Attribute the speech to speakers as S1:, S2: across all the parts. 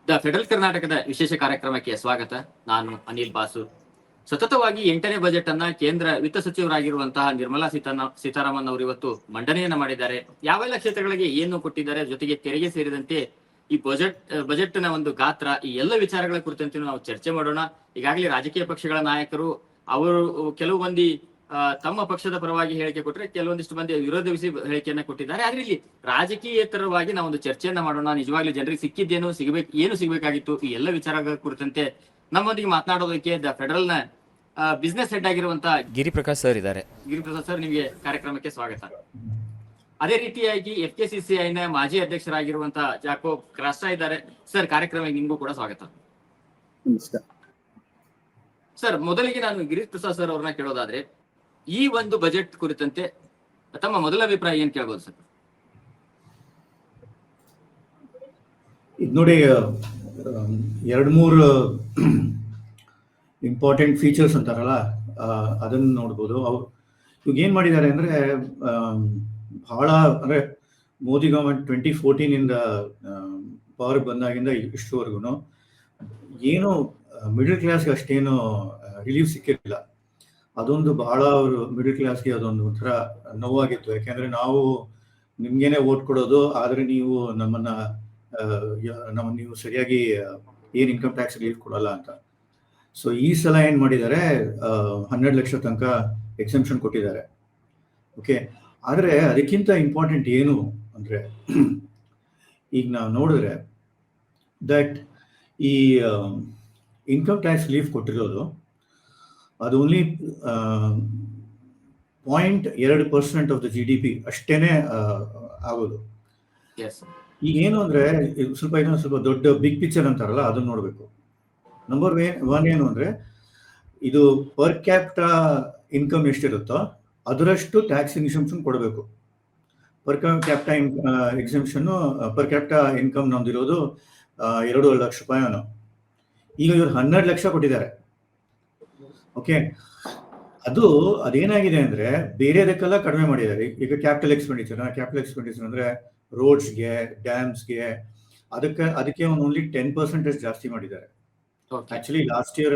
S1: The federal ಕರ್ನಾಟಕದ ವಿಶೇಷ ಕಾರ್ಯಕ್ರಮಕ್ಕೆ ಸ್ವಾಗತ. ನಾನು ಅನಿಲ್ ಬಾಸು. ಸತತವಾಗಿ 8ನೇ ಬಜೆಟ್ ಅನ್ನ ಕೇಂದ್ರ ವಿತ್ತ ಸಚಿವರಾಗಿರುವಂತಹ ನಿರ್ಮಲಾ ಸೀತಾರಾಮನ್ ಅವರು ಇವತ್ತು ಮಂಡನೆಯನ್ನ ಮಾಡಿದ್ದಾರೆ. ಯಾವೆಲ್ಲ ಕ್ಷೇತ್ರಗಳಿಗೆ ಏನು ಕೊಟ್ಟಿದ್ದಾರೆ, ಜೊತೆಗೆ ತೆರಿಗೆ ಸೇರಿದಂತೆ ಈ ಬಜೆಟ್ ನ ಒಂದು ಗಾತ್ರ, ಈ ಎಲ್ಲ ವಿಚಾರಗಳ ಕುರಿತಂತೆ ನಾವು ಚರ್ಚೆ ಮಾಡೋಣ. ಈಗಾಗಲೇ ರಾಜಕೀಯ ಪಕ್ಷಗಳ ನಾಯಕರು ಅವರು ಕೆಲವು ಮಂದಿ ತಮ್ಮ ಪಕ್ಷದ ಪರವಾಗಿ ಹೇಳಿಕೆ ಕೊಟ್ಟರೆ, ಕೆಲವೊಂದಿಷ್ಟು ಮಂದಿ ವಿರೋಧಿಸಿ ಹೇಳಿಕೆಯನ್ನ ಕೊಟ್ಟಿದ್ದಾರೆ. ಆದ್ರೆ ಇಲ್ಲಿ ರಾಜಕೀಯೇತರವಾಗಿ ನಾವು ಒಂದು ಚರ್ಚೆಯನ್ನ ಮಾಡೋಣ. ನಿಜವಾಗ್ಲೂ ಜನರಿಗೆ ಸಿಕ್ಕಿದ್ದೇನು, ಏನು ಸಿಗಬೇಕಾಗಿತ್ತು, ಈ ಎಲ್ಲ ವಿಚಾರಗಳ ಕುರಿತಂತೆ ನಮ್ಮೊಂದಿಗೆ ಮಾತನಾಡೋದಕ್ಕೆ ದ ಫೆಡರಲ್ ನ ಬಿಸ್ನೆಸ್ ಹೆಡ್ ಆಗಿರುವಂತಹ
S2: ಗಿರಿಪ್ರಕಾಶ್ ಸರ್ ಇದ್ದಾರೆ.
S1: ಗಿರಿಪ್ರಕಾಶ್ ಸರ್, ನಿಮಗೆ ಕಾರ್ಯಕ್ರಮಕ್ಕೆ ಸ್ವಾಗತ. ಅದೇ ರೀತಿಯಾಗಿ FKCCI ನ ಮಾಜಿ ಅಧ್ಯಕ್ಷರಾಗಿರುವಂತಹ ಜಾಕೋಬ್ ಕ್ರಾಸ್ಟಾ ಇದ್ದಾರೆ. ಸರ್, ಕಾರ್ಯಕ್ರಮಕ್ಕೆ ನಿಮಗೂ ಕೂಡ ಸ್ವಾಗತ.
S3: ನಮಸ್ಕಾರ
S1: ಸರ್. ಮೊದಲಿಗೆ ನಾನು ಗಿರಿಪ್ರಸಾದ್ ಸರ್ ಅವ್ರನ್ನ ಕೇಳೋದಾದ್ರೆ, ಈ ಒಂದು ಬಜೆಟ್ ಕುರಿತಂತೆ ತಮ್ಮ ಮೊದಲ ಅಭಿಪ್ರಾಯ ಏನ್ ಕೇಳಬಹುದು ಸರ್?
S3: ಇದು ನೋಡಿ, 2-3 ಇಂಪಾರ್ಟೆಂಟ್ ಫೀಚರ್ಸ್ ಅಂತಾರಲ್ಲ, ಅದನ್ನು ನೋಡ್ಬೋದು. ಇವಾಗ ಏನು ಮಾಡಿದ್ದಾರೆ ಅಂದರೆ, ಬಹಳ ಅಂದರೆ ಮೋದಿ ಗವರ್ಮೆಂಟ್ 2014 ಪವರ್ ಬಂದಾಗಿಂದ ಇಷ್ಟುವರೆಗೂ ಏನು ಮಿಡಲ್ ಕ್ಲಾಸ್ಗೆ ಅಷ್ಟೇನು ರಿಲೀಫ್ ಸಿಕ್ಕಿರಲಿಲ್ಲ. ಅದೊಂದು ಬಹಳ ಅವರು ಮಿಡಲ್ ಕ್ಲಾಸ್ಗೆ ಅದೊಂದು ಒಂಥರ ನೋವಾಗಿತ್ತು. ಯಾಕೆಂದರೆ ನಾವು ನಿಮ್ಗೇನೆ ಓಟ್ ಕೊಡೋದು, ಆದರೆ ನೀವು ನೀವು ಸರಿಯಾಗಿ ಏನು ಇನ್ಕಮ್ ಟ್ಯಾಕ್ಸ್ ರಿಲೀಫ್ ಕೊಡಲ್ಲ ಅಂತ. ಸೊ ಈ ಸಲ ಏನು ಮಾಡಿದ್ದಾರೆ, 12 ಲಕ್ಷ ತನಕ ಎಕ್ಸೆಂಪ್ಷನ್ ಕೊಟ್ಟಿದ್ದಾರೆ. ಓಕೆ, ಆದರೆ ಅದಕ್ಕಿಂತ ಇಂಪಾರ್ಟೆಂಟ್ ಏನು ಅಂದರೆ, ಈಗ ನಾವು ನೋಡಿದ್ರೆ ದಟ್ ಈ ಇನ್ಕಮ್ ಟ್ಯಾಕ್ಸ್ ರಿಲೀಫ್ ಕೊಟ್ಟಿರೋದು ಅದು ಓನ್ಲಿ 0.2% ಆಫ್ ದ GDP ಅಷ್ಟೇನೆ ಆಗೋದು. ಈಗ ಏನು ಅಂದರೆ, ಸ್ವಲ್ಪ ದೊಡ್ಡ ಬಿಗ್ ಪಿಕ್ಚರ್ ಅಂತಾರಲ್ಲ, ಅದನ್ನ ನೋಡಬೇಕು. ನಂಬರ್ 1 ಏನು ಅಂದರೆ, ಇದು ಪರ್ ಕ್ಯಾಪಿಟಾ ಇನ್ಕಮ್ ಎಷ್ಟಿರುತ್ತೋ ಅದರಷ್ಟು ಟ್ಯಾಕ್ಸ್ ಎಕ್ಸೆಂಪ್ಷನ್ ಕೊಡಬೇಕು. ಪರ್ ಕ್ಯಾಪಿಟಾ ಎಕ್ಸೆಂಪ್ಷನ್ನು, ಪರ್ ಕ್ಯಾಪಿಟಾ ಇನ್ಕಮ್ ನಮ್ದಿರೋದು 2 ಲಕ್ಷ ರೂಪಾಯಿನೋ. ಈಗ ಇವರು 12 ಲಕ್ಷ ಕೊಟ್ಟಿದ್ದಾರೆ. ಓಕೆ, ಅದೇನಾಗಿದೆ ಅಂದರೆ, ಬೇರೆದಕ್ಕೆಲ್ಲ ಕಡಿಮೆ ಮಾಡಿದ್ದಾರೆ. ಈಗ ಕ್ಯಾಪಿಟಲ್ ಎಕ್ಸ್ಪೆಂಡಿಚರ್ ಅಂದರೆ ರೋಡ್ಸ್ಗೆ, ಡ್ಯಾಮ್ಸ್ಗೆ, ಅದಕ್ಕೆ ಓನ್ಲಿ 10% ಜಾಸ್ತಿ ಮಾಡಿದ್ದಾರೆ. ಆಕ್ಚುಲಿ ಲಾಸ್ಟ್ ಇಯರ್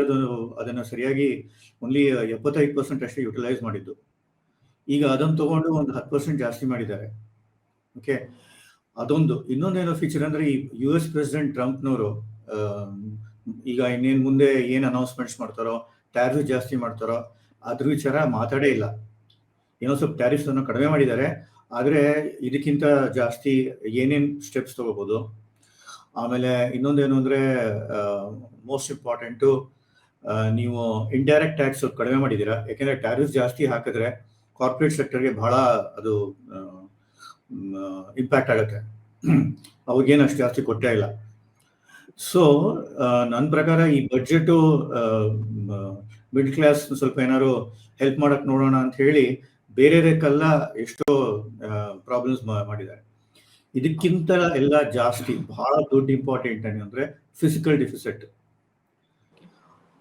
S3: ಅದನ್ನು ಸರಿಯಾಗಿ ಓನ್ಲಿ 75% ಅಷ್ಟೇ ಯುಟಿಲೈಸ್ ಮಾಡಿದ್ದು. ಈಗ ಅದನ್ನು ತಗೊಂಡು ಒಂದು 10% ಜಾಸ್ತಿ ಮಾಡಿದ್ದಾರೆ. ಓಕೆ, ಇನ್ನೊಂದೇನೋ ಫೀಚರ್ ಅಂದರೆ, ಈ US ಪ್ರೆಸಿಡೆಂಟ್ ಟ್ರಂಪ್ನವರು ಈಗ ಇನ್ನೇನು ಮುಂದೆ ಏನು ಅನೌನ್ಸ್ಮೆಂಟ್ಸ್ ಮಾಡ್ತಾರೋ, ಟ್ಯಾರಿಫ್ ಜಾಸ್ತಿ ಮಾಡ್ತಾರೋ, ಅದ್ರ ವಿಚಾರ ಮಾತಾಡೇ ಇಲ್ಲ. ಏನೋ ಸ್ವಲ್ಪ ಟ್ಯಾರಿಫ್ಸ್ ಅನ್ನು ಕಡಿಮೆ ಮಾಡಿದ್ದಾರೆ, ಆದರೆ ಇದಕ್ಕಿಂತ ಜಾಸ್ತಿ ಏನೇನು ಸ್ಟೆಪ್ಸ್ ತಗೋಬೋದು. ಆಮೇಲೆ ಇನ್ನೊಂದೇನು ಅಂದರೆ, ಮೋಸ್ಟ್ ಇಂಪಾರ್ಟೆಂಟು, ನೀವು ಇಂಡೈರೆಕ್ಟ್ ಟ್ಯಾಕ್ಸ್ ಕಡಿಮೆ ಮಾಡಿದ್ದೀರಾ. ಯಾಕೆಂದರೆ ಟ್ಯಾರಿಫ್ ಜಾಸ್ತಿ ಹಾಕಿದ್ರೆ ಕಾರ್ಪೊರೇಟ್ ಸೆಕ್ಟರ್ಗೆ ಬಹಳ ಅದು ಇಂಪ್ಯಾಕ್ಟ್ ಆಗುತ್ತೆ. ಅವ್ರಿಗೇನು ಅಷ್ಟು ಜಾಸ್ತಿ ಕೊಟ್ಟೇ ಇಲ್ಲ. ಸೊ ನನ್ನ ಪ್ರಕಾರ ಈ ಬಜೆಟು ಮಿಡ್ಲ್ ಕ್ಲಾಸ್ ಸ್ವಲ್ಪ ಏನಾದ್ರು ಹೆಲ್ಪ್ ಮಾಡಕ್ಕೆ ನೋಡೋಣ ಅಂತ ಹೇಳಿ ಬೇರೆದಕ್ಕೆಲ್ಲ ಎಷ್ಟೋ ಪ್ರಾಬ್ಲಮ್ಸ್ ಮಾಡಿದ್ದಾರೆ. ಇದಕ್ಕಿಂತ ಎಲ್ಲ ಜಾಸ್ತಿ ಬಹಳ ದೊಡ್ಡ ಇಂಪಾರ್ಟೆಂಟ್ ಅಂದರೆ ಫಿಸಿಕಲ್ ಡಿಫಿಸಿಟ್.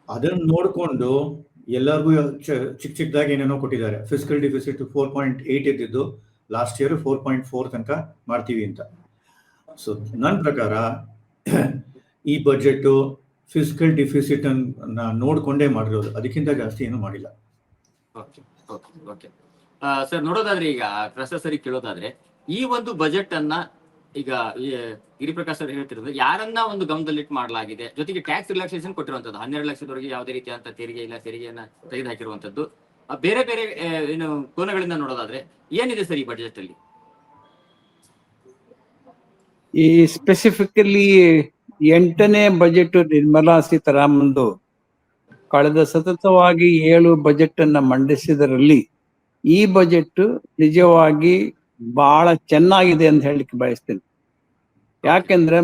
S3: ಅದನ್ನು ನೋಡಿಕೊಂಡು ಎಲ್ಲರಿಗೂ ಚಿಕ್ಕದಾಗಿ ಏನೇನೋ ಕೊಟ್ಟಿದ್ದಾರೆ. ಫಿಸಿಕಲ್ ಡಿಫಿಸಿಟ್ 4.8 ಇದ್ದಿದ್ದು ಲಾಸ್ಟ್ ಇಯರ್ 4.4 ತನಕ ಮಾಡ್ತೀವಿ ಅಂತ. ಸೊ ನನ್ನ ಪ್ರಕಾರ ಈ ಬಜೆಟು ಫಿಸಿಕಲ್ ಡಿಫಿಸಿಟ್ ಅನ್ನ ನೋಡ್ಕೊಂಡೇ ಮಾಡಿರೋದು, ಅದಕ್ಕಿಂತ ಜಾಸ್ತಿ ಏನು ಮಾಡಿಲ್ಲ.
S1: ಸರ್, ನೋಡೋದಾದ್ರೆ ಈಗ ಪ್ರೊಫೆಸರ್ ಕೇಳೋದಾದ್ರೆ, ಈ ಒಂದು ಬಜೆಟ್ ಅನ್ನ ಈಗ ಗಿರಿಪ್ರಕಾಶ್ ಸರ್ ಹೇಳ್ತಿರೋದು, ಯಾರನ್ನ ಒಂದು ಗಮನದಲ್ಲಿಟ್ಟು ಮಾಡಲಾಗಿದೆ, ಜೊತೆಗೆ ಟ್ಯಾಕ್ಸ್ ರಿಲ್ಯಾಕ್ಸೇಷನ್ ಕೊಟ್ಟಿರುವಂತದ್ದು 12 ಲಕ್ಷದವರೆಗೆ ಯಾವುದೇ ರೀತಿಯಾದಂತ ತೆರಿಗೆ ಇಲ್ಲ, ತೆರಿಗೆಯನ್ನ ತೆಗೆದುಹಾಕಿರುವಂತದ್ದು. ಬೇರೆ ಬೇರೆ ಏನು ಕೋನಗಳಿಂದ ನೋಡೋದಾದ್ರೆ ಏನಿದೆ ಸರ್ ಈ ಬಜೆಟ್ ಅಲ್ಲಿ?
S4: ಈ ಸ್ಪೆಸಿಫಿಕಲಿ 8ನೇ ಬಜೆಟ್ ನಿರ್ಮಲಾ ಸೀತಾರಾಮನ್ದು ಕಳೆದ ಸತತವಾಗಿ 7 ಬಜೆಟ್ ಅನ್ನ ಮಂಡಿಸಿದರಲ್ಲಿ ಈ ಬಜೆಟ್ ನಿಜವಾಗಿ ಬಹಳ ಚೆನ್ನಾಗಿದೆ ಅಂತ ಹೇಳಲಿಕ್ಕೆ ಬಯಸ್ತೇನೆ. ಯಾಕೆಂದ್ರೆ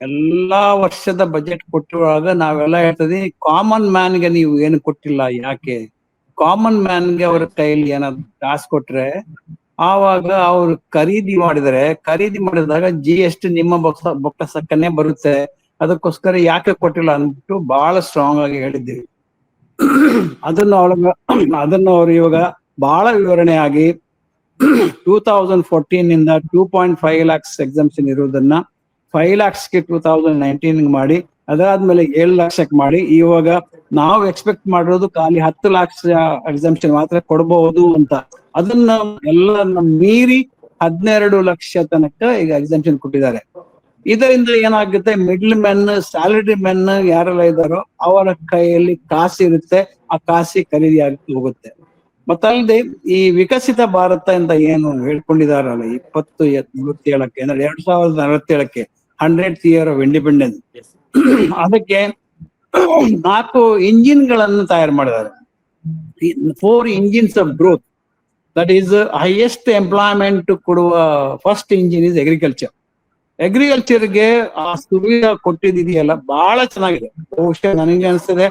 S4: ಎಲ್ಲಾ ವರ್ಷದ ಬಜೆಟ್ ಕೊಟ್ಟಿರುವಾಗ ನಾವೆಲ್ಲ ಹೇಳ್ತದೆ, ಕಾಮನ್ ಮ್ಯಾನ್ಗೆ ನೀವು ಏನು ಕೊಟ್ಟಿಲ್ಲ, ಯಾಕೆ? ಕಾಮನ್ ಮ್ಯಾನ್ಗೆ ಅವರ ಕೈಯಲ್ಲಿ ಏನಾದ್ರು ಕಾಸು ಕೊಟ್ರೆ ಆವಾಗ ಅವ್ರು ಖರೀದಿ ಮಾಡಿದಾಗ GST ನಿಮ್ಮ ಬೊಕ್ಕಸಕ್ಕನೆ ಬರುತ್ತೆ, ಅದಕ್ಕೋಸ್ಕರ ಯಾಕೆ ಕೊಟ್ಟಿಲ್ಲ ಅಂದ್ಬಿಟ್ಟು ಬಹಳ ಸ್ಟ್ರಾಂಗ್ ಆಗಿ ಹೇಳಿದ್ದೀವಿ. ಅದನ್ನು ಅವರು ಇವಾಗ ಬಹಳ ವಿವರಣೆ ಆಗಿ 2014 ಇಂದ 2.5 lakhs ಎಕ್ಸಾಮ್ಷನ್ ಇರುವುದನ್ನ 5 lakhsಗೆ 2019 ಮಾಡಿ, ಅದಾದ್ಮೇಲೆ 7 ಲಕ್ಷಕ್ಕೆ ಮಾಡಿ, ಇವಾಗ ನಾವು ಎಕ್ಸ್ಪೆಕ್ಟ್ ಮಾಡಿರೋದು ಖಾಲಿ 10 ಲಕ್ಷ ಎಕ್ಸಂಪ್ಷನ್ ಮಾತ್ರ ಕೊಡಬಹುದು ಅಂತ. ಅದನ್ನ ಎಲ್ಲ ಮೀರಿ 12 ಲಕ್ಷ ತನಕ ಈಗ ಎಕ್ಸಂಪ್ಷನ್ ಕೊಟ್ಟಿದ್ದಾರೆ. ಇದರಿಂದ ಏನಾಗುತ್ತೆ, ಮಿಡ್ಲ್ ಮೆನ್, ಸ್ಯಾಲರಿ ಮೆನ್ ಯಾರೆಲ್ಲ ಇದ್ದಾರೋ ಅವರ ಕೈಯಲ್ಲಿ ಕಾಸು ಇರುತ್ತೆ, ಆ ಕಾಸಿ ಖರೀದಿ ಆಗ್ತಾ ಹೋಗುತ್ತೆ. ಮತ್ತಲ್ಲದೆ ಈ ವಿಕಸಿತ ಭಾರತ ಅಂತ ಏನು ಹೇಳ್ಕೊಂಡಿದಾರಲ್ಲ 2047ಕ್ಕೆ ಅಂದ್ರೆ 2047ಕ್ಕೆ 100th ಇಯರ್ ಆಫ್ ಇಂಡಿಪೆಂಡೆನ್ಸ್, ಅದಕ್ಕೆ 4 ಇಂಜಿನ್ಗಳನ್ನು ತಯಾರು ಮಾಡಿದ್ದಾರೆ. 4 engines of growth. That is highest employment ಕೊಡುವ ಫಸ್ಟ್ ಇಂಜಿನ್ ಇಸ್ ಅಗ್ರಿಕಲ್ಚರ್. ಅಗ್ರಿಕಲ್ಚರ್ಗೆ ಆ ಸುವಿಧಾ ಕೊಟ್ಟಿದೆಯಲ್ಲ ಬಹಳ ಚೆನ್ನಾಗಿದೆ. ಬಹುಶಃ ನನಗೆ ಅನಿಸ್ತದೆ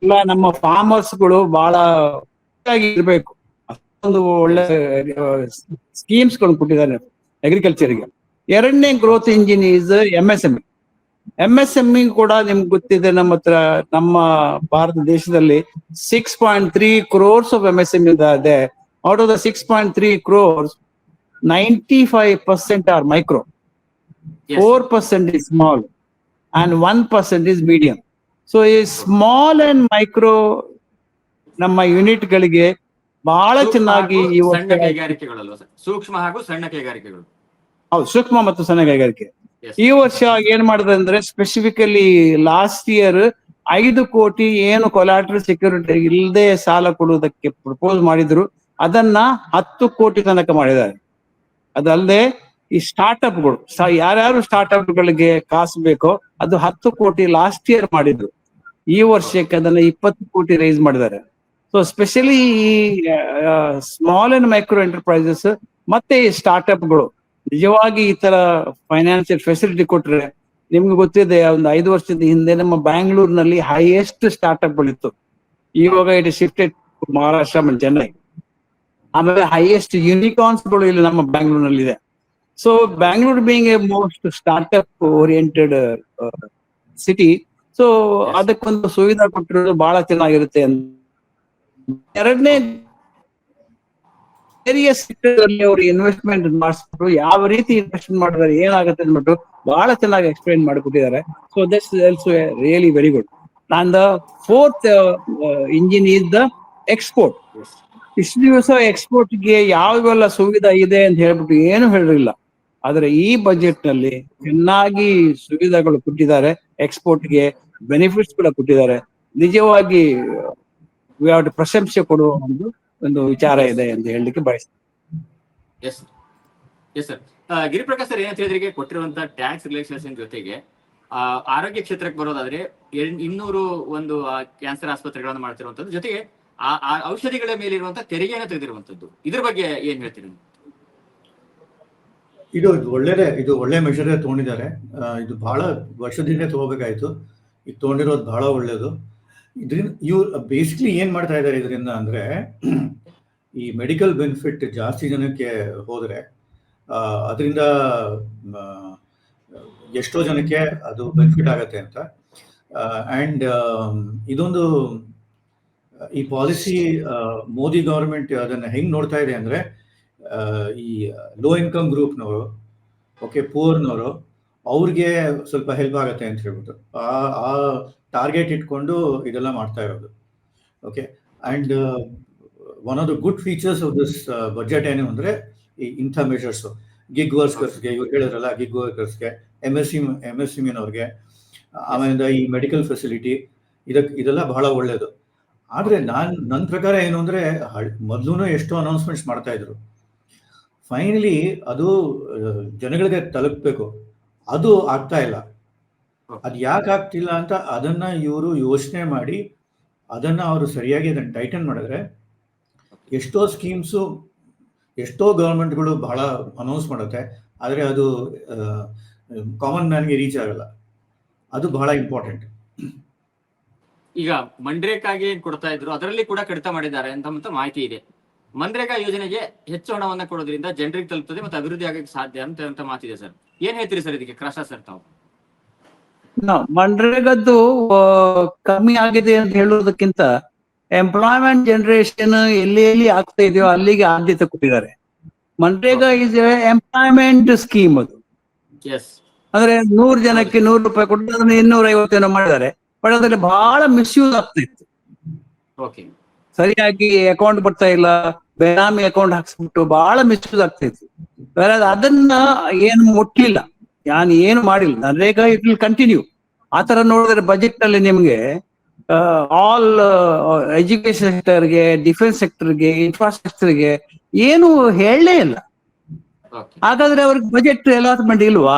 S4: ಇಲ್ಲ ನಮ್ಮ ಫಾರ್ಮರ್ಸ್ಗಳು ಬಹಳ ಇರ್ಬೇಕು, ಅಷ್ಟೊಂದು ಒಳ್ಳೆ ಸ್ಕೀಮ್ಸ್ ಗಳು ಕೊಟ್ಟಿದ್ದಾರೆ ಅಗ್ರಿಕಲ್ಚರ್ಗೆ. ಎರಡನೇ growth engine is MSME. MSME ಕೂಡ ನಿಮ್ಗೆ ಗೊತ್ತಿದೆ, ನಮ್ಮ ಭಾರತ ದೇಶದಲ್ಲಿ 6.3 crores ಆಫ್ MSME ಇದೆ. Out of the 6.3 crores 95% are micro, 4% is small and 1% is medium. So ಈ small and micro ನಮ್ಮ ಯೂನಿಟ್ ಗಳಿಗೆ ಬಹಳ ಚೆನ್ನಾಗಿ
S1: ಸಣ್ಣ ಕೈಗಾರಿಕೆಗಳಲ್ವ ಸರ್? ಸೂಕ್ಷ್ಮ ಹಾಗೂ ಸಣ್ಣ ಕೈಗಾರಿಕೆಗಳು.
S4: ಹೌದು, ಸೂಕ್ಷ್ಮ ಮತ್ತು ಸಣ್ಣ ಕೈಗಾರಿಕೆ. ಈ ವರ್ಷ ಏನ್ ಮಾಡಿದ್ರೆ ಅಂದ್ರೆ ಸ್ಪೆಸಿಫಿಕಲಿ ಲಾಸ್ಟ್ ಇಯರ್ 5 ಕೋಟಿ ಏನು ಕೊಲಾಟ್ರಲ್ ಸೆಕ್ಯೂರಿಟಿ ಇಲ್ಲದೆ ಸಾಲ ಕೊಡುವುದಕ್ಕೆ ಪ್ರಪೋಸ್ ಮಾಡಿದ್ರು, ಅದನ್ನ 10 ಕೋಟಿ ತನಕ ಮಾಡಿದ್ದಾರೆ. ಅದಲ್ಲದೆ ಈ ಸ್ಟಾರ್ಟ್ಅಪ್ಗಳು, ಯಾರ್ಯಾರು ಸ್ಟಾರ್ಟ್ಅಪ್ಗಳಿಗೆ ಕಾಸು ಬೇಕೋ ಅದು 10 ಕೋಟಿ ಲಾಸ್ಟ್ ಇಯರ್ ಮಾಡಿದ್ರು. ಈ ವರ್ಷಕ್ಕೆ ಅದನ್ನ 20 ಕೋಟಿ ರೈಸ್ ಮಾಡಿದ್ದಾರೆ. ಸೊ ಸ್ಪೆಷಲಿ ಈ ಸ್ಮಾಲ್ ಅಂಡ್ ಮೈಕ್ರೋ ಎಂಟರ್ಪ್ರೈಸಸ್ ಮತ್ತೆ ಈ ಸ್ಟಾರ್ಟ್ಅಪ್ಗಳು ನಿಜವಾಗಿ ಈ ತರ ಫೈನಾನ್ಷಿಯಲ್ ಫೆಸಿಲಿಟಿ ಕೊಟ್ರೆ, ನಿಮ್ಗೆ ಗೊತ್ತಿದೆ ಒಂದು 5 ವರ್ಷದ ಹಿಂದೆ ನಮ್ಮ ಬ್ಯಾಂಗ್ಳೂರ್ನಲ್ಲಿ ಹೈಯೆಸ್ಟ್ ಸ್ಟಾರ್ಟ್ಅಪ್ಗಳಿತ್ತು. ಇವಾಗ ಇಟ್ ಶಿಫ್ಟೆಡ್ ಮಹಾರಾಷ್ಟ್ರ ಮತ್ತು ಚೆನ್ನೈ. ಆಮೇಲೆ ಹೈಯೆಸ್ಟ್ ಯೂನಿಕಾರ್ನ್ಸ್ಗಳು ಇಲ್ಲಿ ನಮ್ಮ ಬ್ಯಾಂಗ್ಳೂರ್ನಲ್ಲಿ ಇದೆ. So Bangalore being A most startup oriented city, so ಅದಕ್ಕೊಂದು ಸುವಿಧಾ ಕೊಟ್ಟಿರೋದು ಬಹಳ ಚೆನ್ನಾಗಿರುತ್ತೆ. ಎರಡನೇ ಸೆಕ್ಟರ್ ಅಲ್ಲಿ ಅವರು ಇನ್ವೆಸ್ಟ್ಮೆಂಟ್ ಮಾಡಿಸ್ಬಿಟ್ಟು ಯಾವ ರೀತಿ ಇನ್ವೆಸ್ಟ್ಮೆಂಟ್ ಮಾಡಿದ್ರೆ ಏನಾಗುತ್ತೆ ಅಂದ್ಬಿಟ್ಟು ಬಹಳ ಚೆನ್ನಾಗಿ ಎಕ್ಸ್ಪ್ಲೈನ್ ಮಾಡಿಕೊಟ್ಟಿದ್ದಾರೆ. So that's also really very good. And the 4th engine is the export. ಇಷ್ಟು ದಿವಸ ಎಕ್ಸ್ಪೋರ್ಟ್ಗೆ ಯಾವೆಲ್ಲ ಸುವಿಧಾ ಇದೆ ಅಂತ ಹೇಳ್ಬಿಟ್ಟು ಏನು ಹೇಳಿರಲಿಲ್ಲ. ಆದ್ರೆ ಈ ಬಜೆಟ್ ನಲ್ಲಿ ಚೆನ್ನಾಗಿ ಸುವಿಧಾಗಳು ಕೊಟ್ಟಿದ್ದಾರೆ, ಎಕ್ಸ್ಪೋರ್ಟ್ಗೆ ಬೆನಿಫಿಟ್ಸ್ ಕೂಡ ಕೊಟ್ಟಿದ್ದಾರೆ. ನಿಜವಾಗಿ ಪ್ರಶಂಸೆ ಕೊಡುವ ಒಂದು ವಿಚಾರ ಇದೆ ಅಂತ ಹೇಳಲಿಕ್ಕೆ ಬಯಸ್ತೇನೆ.
S1: Yes sir. ಗಿರಿಪ್ರಕಾಶ್ ಸರ್, ಏನಂತ ಹೇಳಿದ್ರೆ ಕೊಟ್ಟಿರುವಂತಹ ಟ್ಯಾಕ್ಸ್ ರಿಲ್ಯಾಕ್ಸೇಷನ್ ಜೊತೆಗೆ ಆರೋಗ್ಯ ಕ್ಷೇತ್ರಕ್ಕೆ ಬರೋದಾದ್ರೆ 201 ಕ್ಯಾನ್ಸರ್ ಆಸ್ಪತ್ರೆಗಳನ್ನು ಮಾಡ್ತಿರುವಂತದ್ದು, ಜೊತೆಗೆ ಆ ಔಷಧಿಗಳ ಮೇಲೆ ಇರುವಂತಹ ತೆರಿಗೆಯನ್ನು ತೆಗೆದಿರುವಂತದ್ದು, ಇದ್ರ ಬಗ್ಗೆ ಏನ್ ಹೇಳ್ತೀರಿ?
S3: ಇದು ಒಳ್ಳೆ ಮೆಷರ್ ತಗೊಂಡಿದ್ದಾರೆ. ಇದು ಬಹಳ ವರ್ಷದಿಂದ ತಗೋಬೇಕಾಯ್ತು, ಈಗ ತಗೊಂಡಿರೋದು ಬಹಳ ಒಳ್ಳೇದು. ಇದರಿಂದ ಇವ್ರು ಬೇಸಿಕ್ಲಿ ಏನ್ ಮಾಡ್ತಾ ಇದ್ದಾರೆ ಇದರಿಂದ ಅಂದ್ರೆ, ಈ ಮೆಡಿಕಲ್ ಬೆನಿಫಿಟ್ ಜಾಸ್ತಿ ಜನಕ್ಕೆ ಹೋದ್ರೆ ಅದರಿಂದ ಎಷ್ಟೋ ಜನಕ್ಕೆ ಅದು ಬೆನಿಫಿಟ್ ಆಗತ್ತೆ ಅಂತ. ಅಂಡ್ ಇದೊಂದು ಈ ಪಾಲಿಸಿ ಮೋದಿ ಗವರ್ಮೆಂಟ್ ಅದನ್ನ ಹೆಂಗ್ ನೋಡ್ತಾ ಇದೆ ಅಂದ್ರೆ, ಈ ಲೋ ಇನ್ಕಮ್ ಗ್ರೂಪ್ನವರು, ಓಕೆ, ಪೂರ್ನವರು, ಅವ್ರಿಗೆ ಸ್ವಲ್ಪ ಹೆಲ್ಪ್ ಆಗತ್ತೆ ಅಂತ ಹೇಳ್ಬಿಟ್ಟು ಆ ಟಾರ್ಗೆಟ್ ಇಟ್ಕೊಂಡು ಇದೆಲ್ಲ ಮಾಡ್ತಾ ಇರೋದು. Okay, and one of the good features of this budget ಏನು ಅಂದ್ರೆ, ಈ ಇಂಥ ಮೆಷರ್ಸ್ ಗಿಗ್ ವರ್ಕರ್ಸ್ಗೆ, ಇವ್ರು ಹೇಳಿದ್ರಲ್ಲ ಗಿಗ್ ವರ್ಕರ್ಸ್ಗೆ, MSME ಆಮೇಲೆ ಈ ಮೆಡಿಕಲ್ ಫೆಸಿಲಿಟಿ, ಇದೆಲ್ಲ ಬಹಳ ಒಳ್ಳೇದು. ಆದ್ರೆ ನನ್ನ ಪ್ರಕಾರ ಏನು ಅಂದ್ರೆ, ಮೊದಲು ಎಷ್ಟೋ ಅನೌನ್ಸ್ಮೆಂಟ್ಸ್ ಮಾಡ್ತಾ ಇದ್ರು, ಫೈನಲಿ ಅದು ಜನಗಳಿಗೆ ತಲುಪಬೇಕು, ಅದು ಆಗ್ತಾ ಇಲ್ಲ. ಅದು ಯಾಕೆ ಆಗ್ತಿಲ್ಲ ಅಂತ ಅದನ್ನ ಇವರು ಯೋಚನೆ ಮಾಡಿ ಅದನ್ನ ಅವರು ಸರಿಯಾಗಿ ಅದನ್ನ ಟೈಟನ್ ಮಾಡಿದ್ರೆ, ಎಷ್ಟೋ ಸ್ಕೀಮ್ಸು ಎಷ್ಟೋ ಗವರ್ಮೆಂಟ್ಗಳು ಬಹಳ ಅನೌನ್ಸ್ ಮಾಡುತ್ತೆ, ಆದರೆ ಅದು ಕಾಮನ್ ಮ್ಯಾನ್ಗೆ ರೀಚ್ ಆಗಲ್ಲ. ಅದು ಬಹಳ ಇಂಪಾರ್ಟೆಂಟ್.
S1: ಈಗ ಮನ್ರೇಗಾಗೆ ಕೊಡ್ತಾ ಇದ್ರು, ಅದರಲ್ಲಿ ಕೂಡ ಕಡಿತ ಮಾಡಿದ್ದಾರೆ ಅಂತ ಮಾಹಿತಿ ಇದೆ. ಮನ್ರೇಗಾ ಯೋಜನೆಗೆ ಹೆಚ್ಚು ಹಣವನ್ನ ಕೊಡೋದ್ರಿಂದ ಜನರಿಗೆ ತಲುಪ್ತದೆ ಮತ್ತು ಅಭಿವೃದ್ಧಿ ಆಗಕ್ಕೆ ಸಾಧ್ಯ ಅಂತ ಮಾತಿದೆ ಸರ್. ಏನ್ ಹೇಳ್ತೀರಿ ಸರ್ ಇದಕ್ಕೆ? ಕೃಷಾ ಸರ್ ತಾವು
S4: ಮನ್ರೇಗದ್ದು ಕಮ್ಮಿ ಆಗಿದೆ ಅಂತ ಹೇಳೋದಕ್ಕಿಂತ ಎಂಪ್ಲಾಯ್ಮೆಂಟ್ ಜನರೇಷನ್ ಎಲ್ಲಿ ಆಗ್ತಾ ಇದೆಯೋ ಅಲ್ಲಿಗೆ ಆದ್ಯತೆ ಕೊಟ್ಟಿದ್ದಾರೆ. MNREGA is employment scheme. ಅದು ಅಂದ್ರೆ 100 ಜನಕ್ಕೆ 100 ರೂಪಾಯಿ ಕೊಟ್ಟು ಅದನ್ನ 250 ಮಾಡಿದ್ದಾರೆ. ಬಟ್ ಅದ್ರಲ್ಲಿ ಬಹಳ ಮಿಸ್ಯೂಸ್ ಆಗ್ತಾ ಇತ್ತು.
S1: ಓಕೆ
S4: ಸರಿಯಾಗಿ ಅಕೌಂಟ್ ಬರ್ತಾ ಇಲ್ಲ, ಬೇನಾಮಿ ಅಕೌಂಟ್ ಹಾಕ್ಸ್ಬಿಟ್ಟು ಬಹಳ ಮಿಸ್ಯೂಸ್ ಆಗ್ತಾ ಇತ್ತು. ಅದನ್ನ ಏನು ಮುಟ್ಲಿಲ್ಲ, ಏನು ಮಾಡಿಲ್ಲ. NREGA it will continue. ಆ ತರ ನೋಡಿದ್ರೆ ಬಜೆಟ್ ನಲ್ಲಿ ನಿಮ್ಗೆ ಆಲ್ ಎಜುಕೇಶನ್ ಸೆಕ್ಟರ್ಗೆ, ಡಿಫೆನ್ಸ್ ಸೆಕ್ಟರ್ಗೆ, ಇನ್ಫ್ರಾಸ್ಟ್ರಕ್ಚರ್ಗೆ ಏನು ಹೇಳಲೇ ಇಲ್ಲ.
S1: ಓಕೆ
S4: ಹಾಗಾದ್ರೆ ಅವ್ರಿಗೆ ಬಜೆಟ್ ಅಲಾಟ್ಮೆಂಟ್ ಇಲ್ವಾ?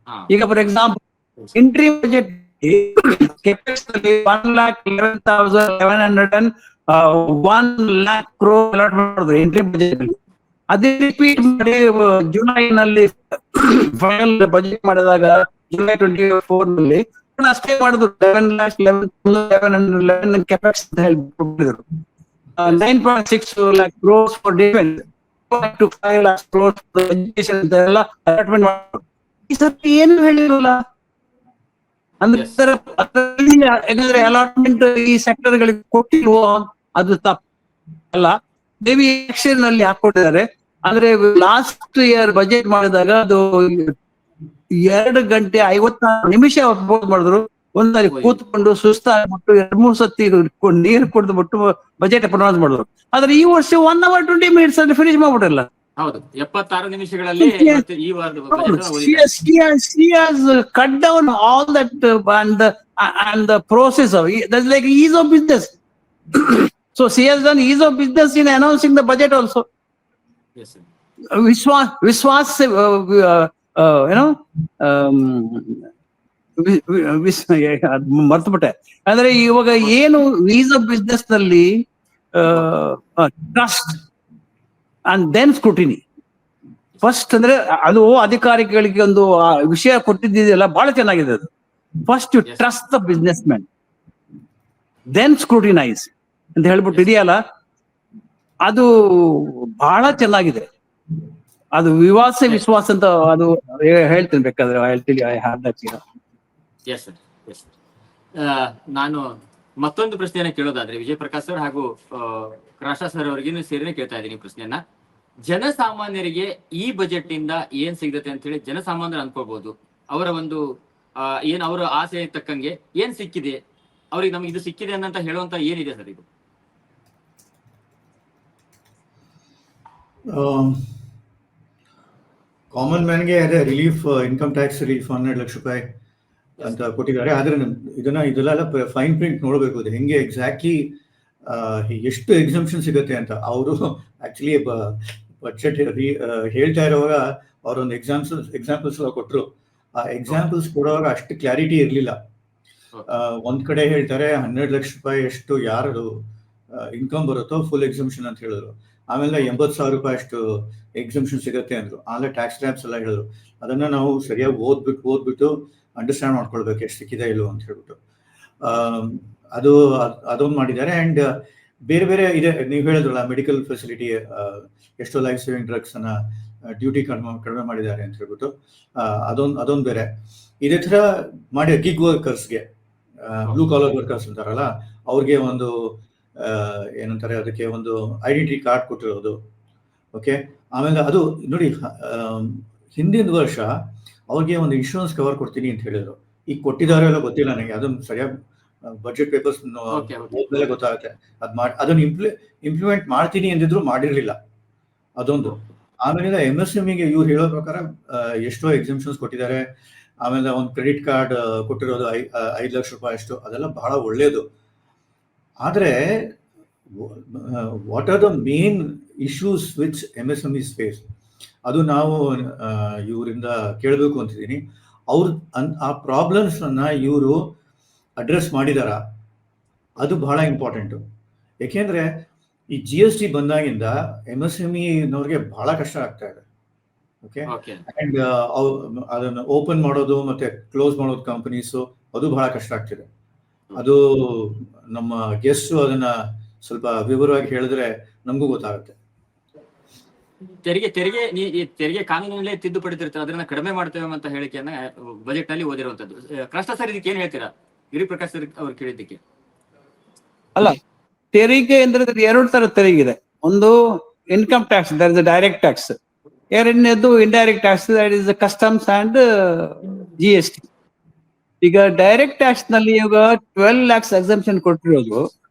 S1: ಹಾ
S4: ಈಗ for example entry budget capex ನಲ್ಲಿ 1,11,1100 1,00,000 crore ಅಲಾಟ್ಮೆಂಟ್ ಮಾಡಿದ್ರು ಇಂಟ್ರಿ ಬಜೆಟ್ ಅಲ್ಲಿ. ಅದೇ ರಿಪೀಟ್ ಮಾಡಿ ಜುಲೈನಲ್ಲಿ ಫೈನಲ್ ಬಜೆಟ್ ಮಾಡಿದಾಗ ಜುಲೈ 24 ನಲ್ಲಿ ಅಷ್ಟೇ ಮಾಡಿದ್ರು. 11,11,11 ಕೆಪೆಕ್ಸ್ ಅಂತ ಹೇಳ್ಬಿಟ್ಟಿದ್ರು. 9.6 lakh crores for defence, 5 lakh crores for education ಅಂತ ಎಲ್ಲ ಅಲಾಟ್ಮೆಂಟ್ ಮಾಡಿದ್ರು. ಈ ಸರ್ತಿ ಏನು ಹೇಳಿರಲ್ಲ ಅಂದ್ರೆ ಯಾಕಂದ್ರೆ ಅಲಾಟ್ಮೆಂಟ್ ಈ ಸೆಕ್ಟರ್ ಗಳಿಗೆ ಕೊಟ್ಟಿಲ್ವೋ ಅದು ತಪ್ಪಲ್ಲ. ಮೇಬಿ ಎಲೆಕ್ಷನ್ ನಲ್ಲಿ ಹಾಕೊಟ್ಟಿದ್ದಾರೆ. ಅಂದ್ರೆ ಲಾಸ್ಟ್ ಇಯರ್ ಬಜೆಟ್ ಮಾಡಿದಾಗ ಅದು 2 ಗಂಟೆ 56 ನಿಮಿಷ ಅಪೋಸ್ ಮಾಡಿದ್ರು. ಒಂದ್ಸರಿ ಕೂತ್ಕೊಂಡು ಸುಸ್ತಾಗ್ಬಿಟ್ಟು 2-3 ಸತಿ ನೀರು ಕುಡಿದ್ಬಿಟ್ಟು ಬಜೆಟ್ ಪ್ರೊನೌನ್ಸ್ ಮಾಡಿದ್ರು. ಆದ್ರೆ ಈ ವರ್ಷ 1 hour 20 minutes ಅಲ್ಲಿ ಫಿನಿಶ್ ಮಾಡ್ಬಿಟ್ಟಿಲ್ಲ.
S1: ಹೌದು, 76 ನಿಮಿಷಗಳಲ್ಲಿ ಈ ವಾರದ
S4: She has cut down all that and the process of that's like ease of business. So she has done ease of business in announcing the budget also.
S1: Yes, sir.
S4: Viswas ಮರ್ತುಬಿಟ್ಟೆ. ಅಂದ್ರೆ ಇವಾಗ ಏನು ease of business ನಲ್ಲಿ trust and then scrutiny. First ಅಂದ್ರೆ ಅದು ಅಧಿಕಾರಿಗಳಿಗೆ ಒಂದು ವಿಷಯ ಕೊಟ್ಟಿದ್ದಿದೆಯಲ್ಲ, ಬಹಳ ಚೆನ್ನಾಗಿದೆ ಅದು. First you trust the businessman, then scrutinise ಅಂತ ಹೇಳ್ಬಿಟ್ಟು ಇದೆಯಲ್ಲ, ಅದು ಬಹಳ ಚೆನ್ನಾಗಿದೆ. ಅದು ವಿಶ್ವಾಸ ಅಂತ ಅದು ಹೇಳ್ತೀನಿ, ಬೇಕಾದ್ರೆ ಹೇಳ್ತೀನಿ. I have that here.
S1: Yes sir, yes sir. ನಾನು ಮತ್ತೊಂದು ಪ್ರಶ್ನೆಯನ್ನ ಕೇಳೋದಾದ್ರೆ ವಿಜಯ್ ಪ್ರಕಾಶ್ ಸರ್ ಹಾಗೂ ರಾಷ್ಟ್ರ ಸರ್ ಅವರಿಗೂ ಸೇರಿನೇ ಕೇಳ್ತಾ ಇದ್ದೀನಿ ಪ್ರಶ್ನೆಯನ್ನ. ಜನಸಾಮಾನ್ಯರಿಗೆ ಈ ಬಜೆಟ್ ಇಂದ ಏನ್ ಸಿಗತ್ತೆ ಅಂತ ಹೇಳಿ ಜನಸಾಮಾನ್ಯರು ಅನ್ಕೊಳ್ಬಹುದು. ಅವರ ಒಂದು ಏನ್ ಅವರ ಆಸೆ ತಕ್ಕಂಗೆ ಏನ್ ಸಿಕ್ಕಿದೆ ಅವ್ರಿಗೆ, ನಮ್ಗೆ ಇದು ಸಿಕ್ಕಿದೆ ಅನ್ನಂತ ಹೇಳುವಂತ ಏನಿದೆ ಸರ್ ಇದು?
S3: ಕಾಮನ್ ಮ್ಯಾನ್ಗೆ ಅದೇ relief, income tax relief 12 lakh ರೂಪಾಯಿ ಅಂತ ಕೊಟ್ಟಿದ್ದಾರೆ. ಆದ್ರೆ ಇದೆಲ್ಲ ಫೈನ್ ಪ್ರಿಂಟ್ ನೋಡ್ಬೇಕು, ಅದು ಹೆಂಗೆ ಎಕ್ಸಾಕ್ಟ್ಲಿ ಎಷ್ಟು ಎಕ್ಸಂಪ್ಷನ್ ಸಿಗುತ್ತೆ ಅಂತ. ಅವರು ಆಕ್ಚುಲಿ ಬಜೆಟ್ ಹೇಳ್ತಾ ಇರುವಾಗ ಅವರೊಂದು ಎಕ್ಸಾಂಪಲ್ಸ್ ಕೊಟ್ಟರು. ಆ ಎಕ್ಸಾಂಪಲ್ಸ್ ಕೊಡುವಾಗ ಅಷ್ಟು ಕ್ಲಾರಿಟಿ ಇರಲಿಲ್ಲ. ಒಂದ್ ಕಡೆ ಹೇಳ್ತಾರೆ 12 ಲಕ್ಷ ರೂಪಾಯಿ ಎಷ್ಟು ಯಾರು ಇನ್ಕಮ್ ಬರುತ್ತೋ ಫುಲ್ ಎಕ್ಸಂಪ್ಷನ್ ಅಂತ ಹೇಳಿದ್ರು. ಆಮೇಲೆ 80,000 ರೂಪಾಯಿ ಅಷ್ಟು ಎಕ್ಸಂಪ್ಷನ್ ಸಿಗುತ್ತೆ ಅಂದ್ರು. ಆಮೇಲೆ ಟ್ಯಾಕ್ಸ್ ಸ್ಲ್ಯಾಬ್ಸ್ ಎಲ್ಲ ಹೇಳಿದ್ರು. ಅದನ್ನ ನಾವು ಸರಿಯಾಗಿ ಓದ್ಬಿಟ್ಟು ಅಂಡರ್ಸ್ಟ್ಯಾಂಡ್ ಮಾಡ್ಕೊಳ್ಬೇಕು ಎಷ್ಟು ಸಿಕ್ಕಿದೆ ಇಲ್ಲೋ ಅಂತ ಹೇಳ್ಬಿಟ್ಟು. ಅದೊಂದು ಮಾಡಿದ್ದಾರೆ. ಅಂಡ್ ಬೇರೆ ಬೇರೆ ಇದೆ, ನೀವು ಹೇಳಿದ್ರಲ್ಲ ಮೆಡಿಕಲ್ ಫೆಸಿಲಿಟಿ, ಎಷ್ಟೋ ಲೈಫ್ ಸೇವಿಂಗ್ ಡ್ರಗ್ಸ್ ಅನ್ನ ಡ್ಯೂಟಿ ಕಡಿಮೆ ಮಾಡಿದ್ದಾರೆ ಅಂತ ಹೇಳ್ಬಿಟ್ಟು ಅದೊಂದು ಬೇರೆ. ಇದೇ ತರ ಮಾಡಿ ಗಿಗ್ ವರ್ಕರ್ಸ್ಗೆ, ಬ್ಲೂ ಕಾಲರ್ ವರ್ಕರ್ಸ್ ಅಂತಾರಲ್ಲ, ಅವ್ರಿಗೆ ಒಂದು ಏನಂತಾರೆ, ಅದಕ್ಕೆ ಒಂದು ಐಡೆಂಟಿಟಿ ಕಾರ್ಡ್ ಕೊಟ್ಟಿರೋದು. ಓಕೆ, ಆಮೇಲೆ ಅದು ನೋಡಿ, ಹಿಂದಿನ ವರ್ಷ ಅವ್ರಿಗೆ ಒಂದು ಇನ್ಶೂರೆನ್ಸ್ ಕವರ್ ಕೊಡ್ತೀನಿ ಅಂತ ಹೇಳಿದ್ರು. ಈಗ ಕೊಟ್ಟಿದ್ದಾರೆ ಎಲ್ಲ ಗೊತ್ತಿಲ್ಲ ನನಗೆ, ಅದನ್ನು ಸರಿಯಾಗಿ ಬಜೆಟ್ ಪೇಪರ್ಸ್ ಓದ್ಮೇಲೆ ಗೊತ್ತಾಗುತ್ತೆ. ಅದನ್ನ ಇಂಪ್ಲಿಮೆಂಟ್ ಮಾಡ್ತೀನಿ ಅಂದಿದ್ರು, ಮಾಡಿರ್ಲಿಲ್ಲ ಅದೊಂದು. ಆಮೇಲೆ MSMEಗೆ ಇವ್ರು ಹೇಳೋ ಪ್ರಕಾರ ಎಷ್ಟೋ ಎಕ್ಸಂಪ್ಷನ್ಸ್ ಕೊಟ್ಟಿದ್ದಾರೆ. ಆಮೇಲೆ ಒಂದು ಕ್ರೆಡಿಟ್ ಕಾರ್ಡ್ ಕೊಟ್ಟಿರೋದು 5 ಲಕ್ಷ ರೂಪಾಯಿ ಅಷ್ಟು, ಅದೆಲ್ಲ ಬಹಳ ಒಳ್ಳೇದು. ಆದ್ರೆ what are the main issues which MSMEs face, ಅದು ನಾವು ಇವರಿಂದ ಕೇಳಬೇಕು ಅಂತಿದ್ದೀನಿ. ಆ ಪ್ರಾಬ್ಲಮ್ಸ್ ಅನ್ನ ಇವರು ಅಡ್ರೆಸ್ ಮಾಡಿದಾರ, ಅದು ಬಹಳ ಇಂಪಾರ್ಟೆಂಟು. ಯಾಕೆಂದ್ರೆ ಈ GST ಬಂದಾಗಿಂದ MSMEನವ್ರಿಗೆ ಬಹಳ ಕಷ್ಟ ಆಗ್ತಾ ಇದೆ. ಓಕೆ, ಅಂಡ್ ಅದನ್ನ ಓಪನ್ ಮಾಡೋದು ಮತ್ತೆ ಕ್ಲೋಸ್ ಮಾಡೋದು ಕಂಪನೀಸು, ಅದು ಬಹಳ ಕಷ್ಟ ಆಗ್ತಿದೆ. ಅದು ನಮ್ಮ ಗೆಸ್ಟ್ ಅದನ್ನ ಸ್ವಲ್ಪ ವಿವರವಾಗಿ ಹೇಳಿದ್ರೆ ನಮಗೂ ಗೊತ್ತಾಗುತ್ತೆ.
S1: ತೆರಿಗೆ ಕಾನೂನಿನಲ್ಲೇ ತಿದ್ದುಪಡಿ ತರ್ತಾರೆ, ಅದನ್ನ ಕಡಿಮೆ ಮಾಡ್ತೇವೆ ಅಂತ ಹೇಳಿಕೆಯನ್ನ ಬಜೆಟ್ ನಲ್ಲಿ ಓದಿರುವಂತದ್ದು. ಕೃಷ್ಣ ಸರ್, ಇದಕ್ಕೆ ಏನ್ ಹೇಳ್ತೀರಾ? ಗಿರಿಪ್ರಕಾಶ್ ಸರ್ ಅವ್ರು ಕೇಳಿದ್ದಕ್ಕೆ.
S4: ಅಲ್ಲ, ತೆರಿಗೆ ಅಂದ್ರೆ 2 ತರ ತೆರಿಗೆ ಇದೆ. ಒಂದು income tax, there is direct tax. ಎರಡನೇದು indirect tax, that is customs and GST. ಈಗ ಡೈರೆಕ್ಟ್ ಟ್ಯಾಕ್ಸ್ ನಲ್ಲಿ ಇವಾಗ 12 lakhs ಎಕ್ಸಂಪ್ಷನ್ ಕೊಟ್ಟಿರೋದು,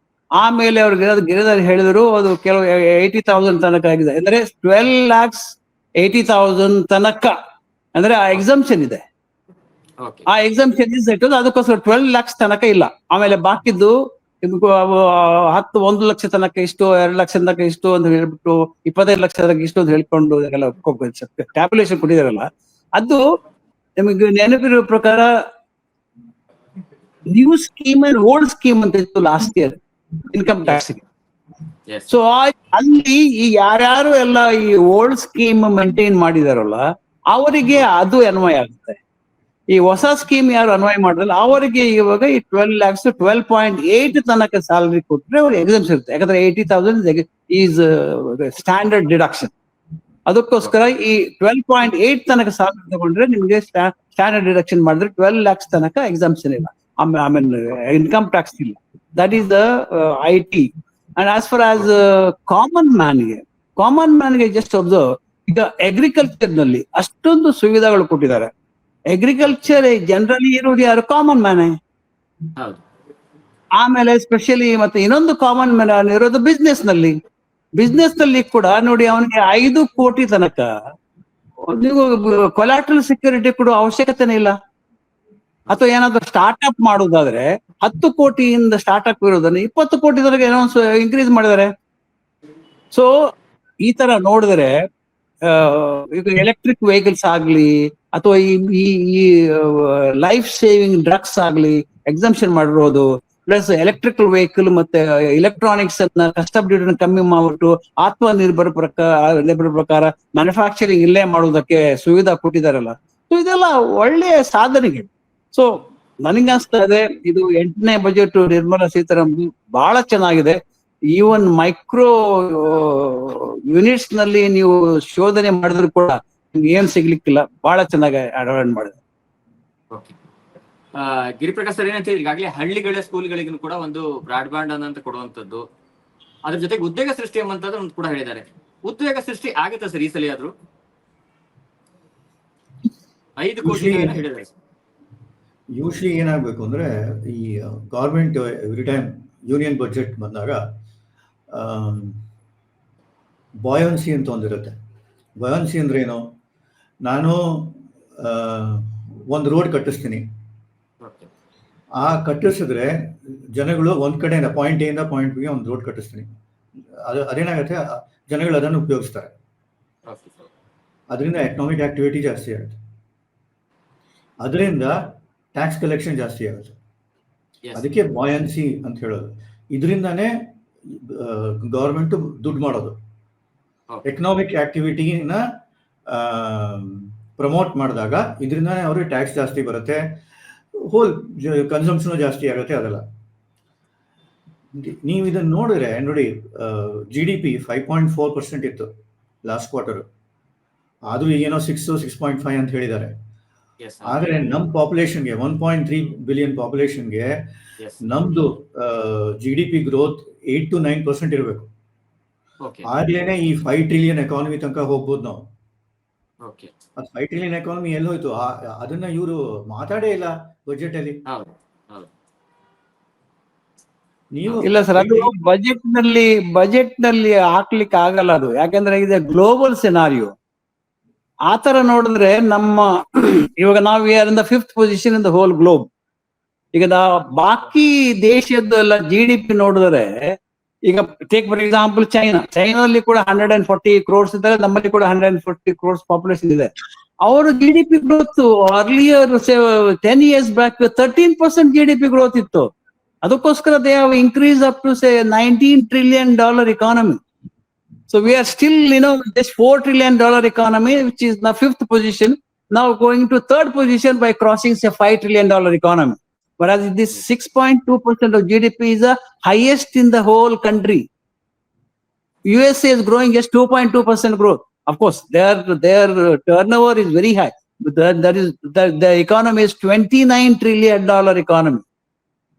S4: ಆಮೇಲೆ ಅವ್ರು ಗಿರಿಧರ್ ಹೇಳಿದ್ರು ಅದು ಕೆಲವು 80,000 ತನಕ ಆಗಿದೆ. ಅಂದ್ರೆ 12,80,000 ತನಕ ಅಂದ್ರೆ ಆ ಎಕ್ಸಂಪ್ಷನ್ ಇದೆ.
S1: ಓಕೆ
S4: ಆ ಎಕ್ಸಂಪ್ಷನ್ ಇಟ್ಟದ್ದು ಅದಕ್ಕೋಸ್ಕರ 12 lakhs ತನಕ ಇಲ್ಲ. ಆಮೇಲೆ ಬಾಕಿದ್ದು 1 ಲಕ್ಷ ತನಕ ಇಷ್ಟು, 2 ಲಕ್ಷ ತನಕ ಇಷ್ಟು ಅಂತ ಹೇಳ್ಬಿಟ್ಟು 25 ಲಕ್ಷ ತನಕ ಇಷ್ಟು ಅಂತ ಹೇಳ್ಕೊಂಡು ಟ್ಯಾಬ್ಯುಲೇಷನ್ ಕೊಟ್ಟಿದಾರಲ್ಲ, ಅದು ನಿಮಗೆ ನೆನಪಿರೋ ಪ್ರಕಾರ new scheme and old scheme ಅಂತ ಇತ್ತು last year income tax.
S1: Yes
S4: so ಅಲ್ಲಿ ಈ ಯಾರ್ಯಾರು ಎಲ್ಲ ಈ ಓಲ್ಡ್ ಸ್ಕೀಮ್ ಮೇಂಟೈನ್ ಮಾಡಿದಾರಲ್ಲ ಅವರಿಗೆ ಅದು ಅನ್ವಯ ಆಗುತ್ತೆ. ಈ ಹೊಸ ಸ್ಕೀಮ್ ಯಾರು ಅನ್ವಯ ಮಾಡಿದ್ರಲ್ಲ ಅವರಿಗೆ ಇವಾಗ ಈ 12 lakhs 12.8 ತನಕ ಸ್ಯಾಲರಿ ಕೊಟ್ರೆ ಅವ್ರಿಗೆ ಎಕ್ಸಾಮ್ಸ್ ಇರುತ್ತೆ. ಯಾಕಂದ್ರೆ 80,000 ಈಸ್ ಸ್ಟ್ಯಾಂಡರ್ಡ್ ಡಿಡಕ್ಷನ್. ಅದಕ್ಕೋಸ್ಕರ ಈ 12.8 ತನಕ ಸ್ಯಾಲರಿ ತಗೊಂಡ್ರೆ ನಿಮ್ಗೆ ಸ್ಟ್ಯಾಂಡರ್ಡ್ ಡಿಡಕ್ಷನ್ ಮಾಡಿದ್ರೆ 12 lakhs ತನಕ ಎಕ್ಸಾಮ್ಷನ್ ಇಲ್ಲ, ಆಮೇಲೆ ಇನ್ಕಮ್ ಟ್ಯಾಕ್ಸ್ ಇಲ್ಲ. That is the IT. And as far as common ಮ್ಯಾನ್ಗೆ ಜಸ್ಟ್ ಅಬ್ಸರ್ವ್, ಈಗ ಅಗ್ರಿಕಲ್ಚರ್ ನಲ್ಲಿ ಅಷ್ಟೊಂದು ಸುವಿಧಾಗಳು ಕೊಟ್ಟಿದ್ದಾರೆ. ಅಗ್ರಿಕಲ್ಚರ್ ಜನರಲಿ ಇರೋದು ಯಾರು? Common man.
S1: ಹೌದು
S4: ಆಮೇಲೆ ಸ್ಪೆಷಲಿ ಮತ್ತೆ ಇನ್ನೊಂದು ಕಾಮನ್ ಮ್ಯಾನ್ ಇರೋದು ಬಿಸ್ನೆಸ್ ನಲ್ಲಿ ಕೂಡ ನೋಡಿ, ಅವನಿಗೆ 5 ಕೋಟಿ ತನಕ ನೀವು ಕೊಲಾಟ್ರಲ್ ಸೆಕ್ಯೂರಿಟಿ ಕೊಡುವ ಅವಶ್ಯಕತೆನೇ ಇಲ್ಲ. ಅಥವಾ ಏನಾದ್ರು ಸ್ಟಾರ್ಟ್ಅಪ್ ಮಾಡೋದಾದ್ರೆ 10 ಕೋಟಿಯಿಂದ ಸ್ಟಾರ್ಟ್ಅಪ್ ಇರೋದನ್ನ 20 ಕೋಟಿ ತನಕ ಏನೋ ಇನ್ಕ್ರೀಸ್ ಮಾಡಿದ್ದಾರೆ. ಸೊ ಈ ತರ ನೋಡಿದ್ರೆ ಈಗ ಎಲೆಕ್ಟ್ರಿಕ್ ವೆಹಿಕಲ್ಸ್ ಆಗ್ಲಿ ಅಥವಾ ಈ ಲೈಫ್ ಸೇವಿಂಗ್ ಡ್ರಗ್ಸ್ ಆಗ್ಲಿ ಎಕ್ಸಂಪ್ಷನ್ ಮಾಡಿರೋದು, ಪ್ಲಸ್ ಎಲೆಕ್ಟ್ರಿಕಲ್ ವೆಹಿಕಲ್ ಮತ್ತೆ ಎಲೆಕ್ಟ್ರಾನಿಕ್ಸ್ ಅನ್ನ ಕಸ್ಟಮ್ ಕಮ್ಮಿ ಮಾಡ್ಬಿಟ್ಟು ಆತ್ಮನಿರ್ಭರ ಪ್ರಕಾರ ಮ್ಯಾನುಫ್ಯಾಕ್ಚರಿಂಗ್ ಇಲ್ಲೇ ಮಾಡೋದಕ್ಕೆ ಸುವಿಧಾ ಕೊಟ್ಟಿದಾರಲ್ಲ. ಸೊ ಇದೆಲ್ಲ ಒಳ್ಳೆಯ ಸಾಧನೆಗಳು. ಸೊ ನನಗನ್ಸ್ತಾ ಇದೆ ಇದು 8ನೇ ಬಜೆಟ್ ನಿರ್ಮಲಾ ಸೀತಾರಾಮನ್ ಬಹಳ ಚೆನ್ನಾಗಿದೆ. ಈವನ್ ಮೈಕ್ರೋ ಯೂನಿಟ್ಸ್ ನಲ್ಲಿ ನೀವು ಶೋಧನೆ ಮಾಡಿದ್ರು ಕೂಡ ನಿಮ್ಗೆ ಏನ್ ಸಿಗ್ಲಿಕ್ಕಿಲ್ಲ, ಬಹಳ ಚೆನ್ನಾಗಿ ಅಡ್ವಾನ್ಸ್ ಮಾಡಿದೆ.
S1: ಓಕೆ ಗಿರಿಪ್ರಕಾಶ್ ಸರ್ ಏನಂತ ಈಗಾಗಲೇ ಹಳ್ಳಿಗಳ ಸ್ಕೂಲ್ಗಳಿಗೂ ಕೂಡ ಒಂದು ಬ್ರಾಡ್ಬ್ಯಾಂಡ್ ಅಂತ ಕೊಡುವಂತದ್ದು, ಅದ್ರ ಜೊತೆಗೆ ಉದ್ಯೋಗ ಸೃಷ್ಟಿ ಎಂಬಂತದ್ದು ಒಂದು ಕೂಡ ಹೇಳಿದ್ದಾರೆ. ಉದ್ಯೋಗ ಸೃಷ್ಟಿ ಆಗುತ್ತೆ ಸರ್ ಈ ಸಲ ಆದ್ರೂ? 5 ಕೋಟಿ ಹೇಳಿದ್ದಾರೆ.
S3: ಯೂಶ್ವಲಿ ಏನಾಗಬೇಕು ಅಂದ್ರೆ ಈ government every time union budget ಬಂದಾಗ ಬಾಯನ್ಸಿ ಅಂತ ಒಂದಿರುತ್ತೆ. ಬಾಯನ್ಸಿ ಅಂದ್ರೆ ಏನು? ನಾನು ಒಂದು ರೋಡ್ ಕಟ್ಟಿಸ್ತೀನಿ, ಆ ಕಟ್ಟಿಸಿದ್ರೆ ಜನಗಳು ಒಂದ್ ಕಡೆಯಿಂದ ಪಾಯಿಂಟ್ ಎ ಇಂದ ಪಾಯಿಂಟ್ ಬಿಗೆ ಒಂದು ರೋಡ್ ಕಟ್ಟಿಸ್ತೀನಿ, ಅದೇನಾಗುತ್ತೆ, ಜನಗಳು ಅದನ್ನು ಉಪಯೋಗಿಸ್ತಾರೆ, ಅದರಿಂದ ಎಕನಾಮಿಕ್ ಆಕ್ಟಿವಿಟಿ ಜಾಸ್ತಿ ಆಗುತ್ತೆ, ಅದರಿಂದ ಟ್ಯಾಕ್ಸ್ ಕಲೆಕ್ಷನ್ ಜಾಸ್ತಿ ಆಗುತ್ತೆ. ಅದಕ್ಕೆ ಬಾಯನ್ಸಿ ಅಂತ ಹೇಳೋದು. ಇದರಿಂದಾನೇ ಗವರ್ಮೆಂಟ್ ದುಡ್ಡು ಮಾಡೋದು. ಎಕನಾಮಿಕ್ ಆಕ್ಟಿವಿಟಿನ ಪ್ರಮೋಟ್ ಮಾಡಿದಾಗ ಇದರಿಂದಾನೇ ಅವ್ರಿಗೆ ಟ್ಯಾಕ್ಸ್ ಜಾಸ್ತಿ ಬರುತ್ತೆ, ಹೋಲ್ ಕನ್ಸಂಪ್ಷನ್ ಜಾಸ್ತಿ ಆಗುತ್ತೆ. ಅದೆಲ್ಲ ನೀವು ಇದನ್ನ ನೋಡಿದ್ರೆ ನೋಡಿ, GDP 5.4% ಇತ್ತು ಲಾಸ್ಟ್ ಕ್ವಾರ್ಟರ್, ಆದ್ರೂ ಏನೋ 6.5 ಅಂತ ಹೇಳಿದ್ದಾರೆ. ಆದ್ರೆ ನಮ್ ಪಾಪ್ಯುಲೇಷನ್ಗೆ 1.3 ಬಿಲಿಯನ್ ಪಾಪ್ಯುಲೇಷನ್ಗೆ ನಮ್ದು GDP ಗ್ರೋತ್ 8 to 9% ಇರಬೇಕು. ಆಗ್ಲೇನೆ ಈ 5 ಟ್ರಿಲಿಯನ್ ಎಕಾನಮಿ ತನಕ ಹೋಗ್ಬೋದು ನಾವು. ಅದು 5 ಟ್ರಿಲಿಯನ್ ಎಕಾನಮಿ ಎಲ್ಲೋಯ್ತು? ಅದನ್ನ ಇವರು ಮಾತಾಡೇ ಇಲ್ಲ ಬಜೆಟ್ ಅಲ್ಲಿ. ನೀವು
S4: ಇಲ್ಲ ಸರ್, ಅದು ಬಜೆಟ್ ನಲ್ಲಿ ಹಾಕ್ಲಿಕ್ಕೆ ಆಗಲ್ಲ ಅದು. ಯಾಕಂದ್ರೆ ಇದು ಗ್ಲೋಬಲ್ ಸಿನಾರಿಯೋ. ಆತರ ನೋಡಿದ್ರೆ ನಮ್ಮ ಇವಾಗ ನಾವು are in the 5th position in the whole globe. ಈಗ ಬಾಕಿ ದೇಶದ GDP ನೋಡಿದ್ರೆ, ಈಗ ಟೇಕ್ ಫಾರ್ ಎಕ್ಸಾಂಪಲ್ ಚೈನಾದಲ್ಲಿ ಕೂಡ 140 crores ಇದ್ದಾರೆ, ನಮ್ಮಲ್ಲಿ ಕೂಡ 140 crores ಪಾಪ್ಯುಲೇಷನ್ ಇದೆ. ಅವರು GDP growth earlier 10 years back 13% GDP growth ಇತ್ತು. ಅದಕ್ಕೋಸ್ಕರ they have increase up to $19 trillion economy. So we are still, this $4 trillion economy, which is the 5th position, now going to 3rd position by crossing $5 trillion economy. Whereas this 6.2% of GDP is the highest in the whole country. USA is growing just 2.2% growth. Of course, their turnover is very high. But the economy is $29 trillion economy.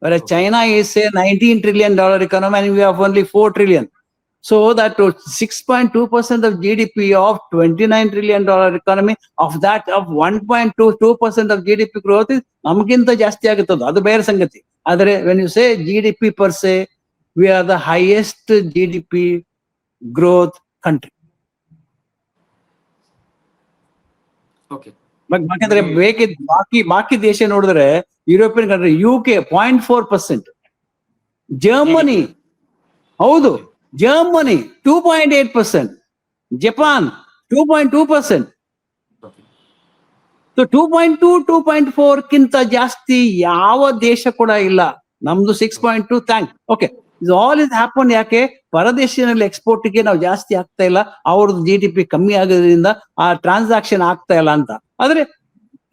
S4: Whereas China is say $19 trillion economy and we have only $4 trillion. So that 6.2% of GDP of $29 trillion economy, of that of 1.22% of GDP growth is ನಮಗಿಂತ ಜಾಸ್ತಿ ಆಗುತ್ತದೆ, ಅದು ಬೇರೆ ಸಂಗತಿ. ಆದರೆ when you say GDP per se, we are the highest GDP growth country.
S1: Okay
S4: ಯಾಕಂದ್ರೆ ಬೇಕಿದ್ ಬಾಕಿ ದೇಶ ನೋಡಿದ್ರೆ ಯುರೋಪಿಯನ್ ಕಂಟ್ರಿ UK 0.4%, ಜರ್ಮನಿ ಹೌದು ಜರ್ಮನಿ 2.8%, ಜಪಾನ್ 2.2%. ಸೊ 2.2 2.4 ಕಿಂತ ಜಾಸ್ತಿ ಯಾವ ದೇಶ ಕೂಡ ಇಲ್ಲ. ನಮ್ದು 6.2. Okay, all is happen. ಯಾಕೆ? ಪರದೇಶಿನಲ್ಲಿ ಎಕ್ಸ್ಪೋರ್ಟ್ಗೆ ನಾವು ಜಾಸ್ತಿ ಆಗ್ತಾ ಇಲ್ಲ, ಅವ್ರದ್ದು GDP ಕಮ್ಮಿ ಆಗೋದ್ರಿಂದ ಆ ಟ್ರಾನ್ಸಾಕ್ಷನ್ ಆಗ್ತಾ ಇಲ್ಲ ಅಂತ. ಆದ್ರೆ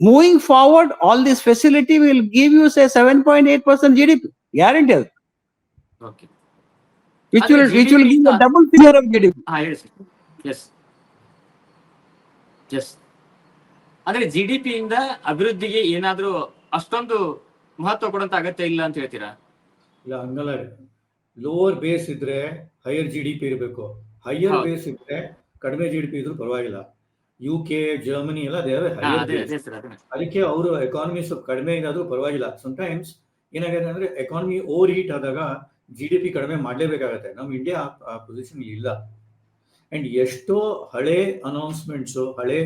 S4: moving forward all this facility will give you say 7.8% GDP guarantee ಅದು,
S1: okay
S4: which will give a double figure of GDP.
S1: ಹೇಳಿ ಸರ್. ಎಸ್ ಅಂದ್ರೆ GDP ಇಂದ ಅಭಿವೃದ್ಧಿಗೆ ಏನಾದ್ರೂ ಅಷ್ಟೊಂದು ಮಹತ್ವ ಕೊಡಂತ ಅಗತ್ಯ ಇಲ್ಲ ಅಂತ ಹೇಳ್ತೀರಾ?
S3: ಇಲ್ಲ, ಹಂಗಲ್ಲ. ಲೋವರ್ ಬೇಸ್ ಇದ್ರೆ ಹೈಯರ್ GDP ಇರಬೇಕು, ಹೈಯರ್ ಬೇಸ್ ಇದ್ರೆ ಕಡಿಮೆ GDP ಇದ್ರೂ ಪರವಾಗಿಲ್ಲ. UK, ಜರ್ಮನಿ ಎಲ್ಲ ಅದಕ್ಕೆ ಅವರು ಎಕಾನಮಿ ಸ್ವಲ್ಪ ಕಡಿಮೆ ಇದಾದ್ರೂ ಪರವಾಗಿಲ್ಲ. ಸಮಟೈಮ್ಸ್ ಏನಾಗಿದೆ ಅಂದ್ರೆ ಎಕಾನಮಿ ಓವರ್ ಹೀಟ್ ಆದಾಗ GDP ಕಡಿಮೆ ಮಾಡಲೇಬೇಕಾಗತ್ತೆ. ನಮ್ಮ ಇಂಡಿಯಾ ಆ ಪೊಸಿಷನ್ ಇಲ್ಲ. ಅಂಡ್ ಎಷ್ಟೋ ಹಳೆ ಅನೌನ್ಸ್ಮೆಂಟ್ಸ್, ಹಳೆ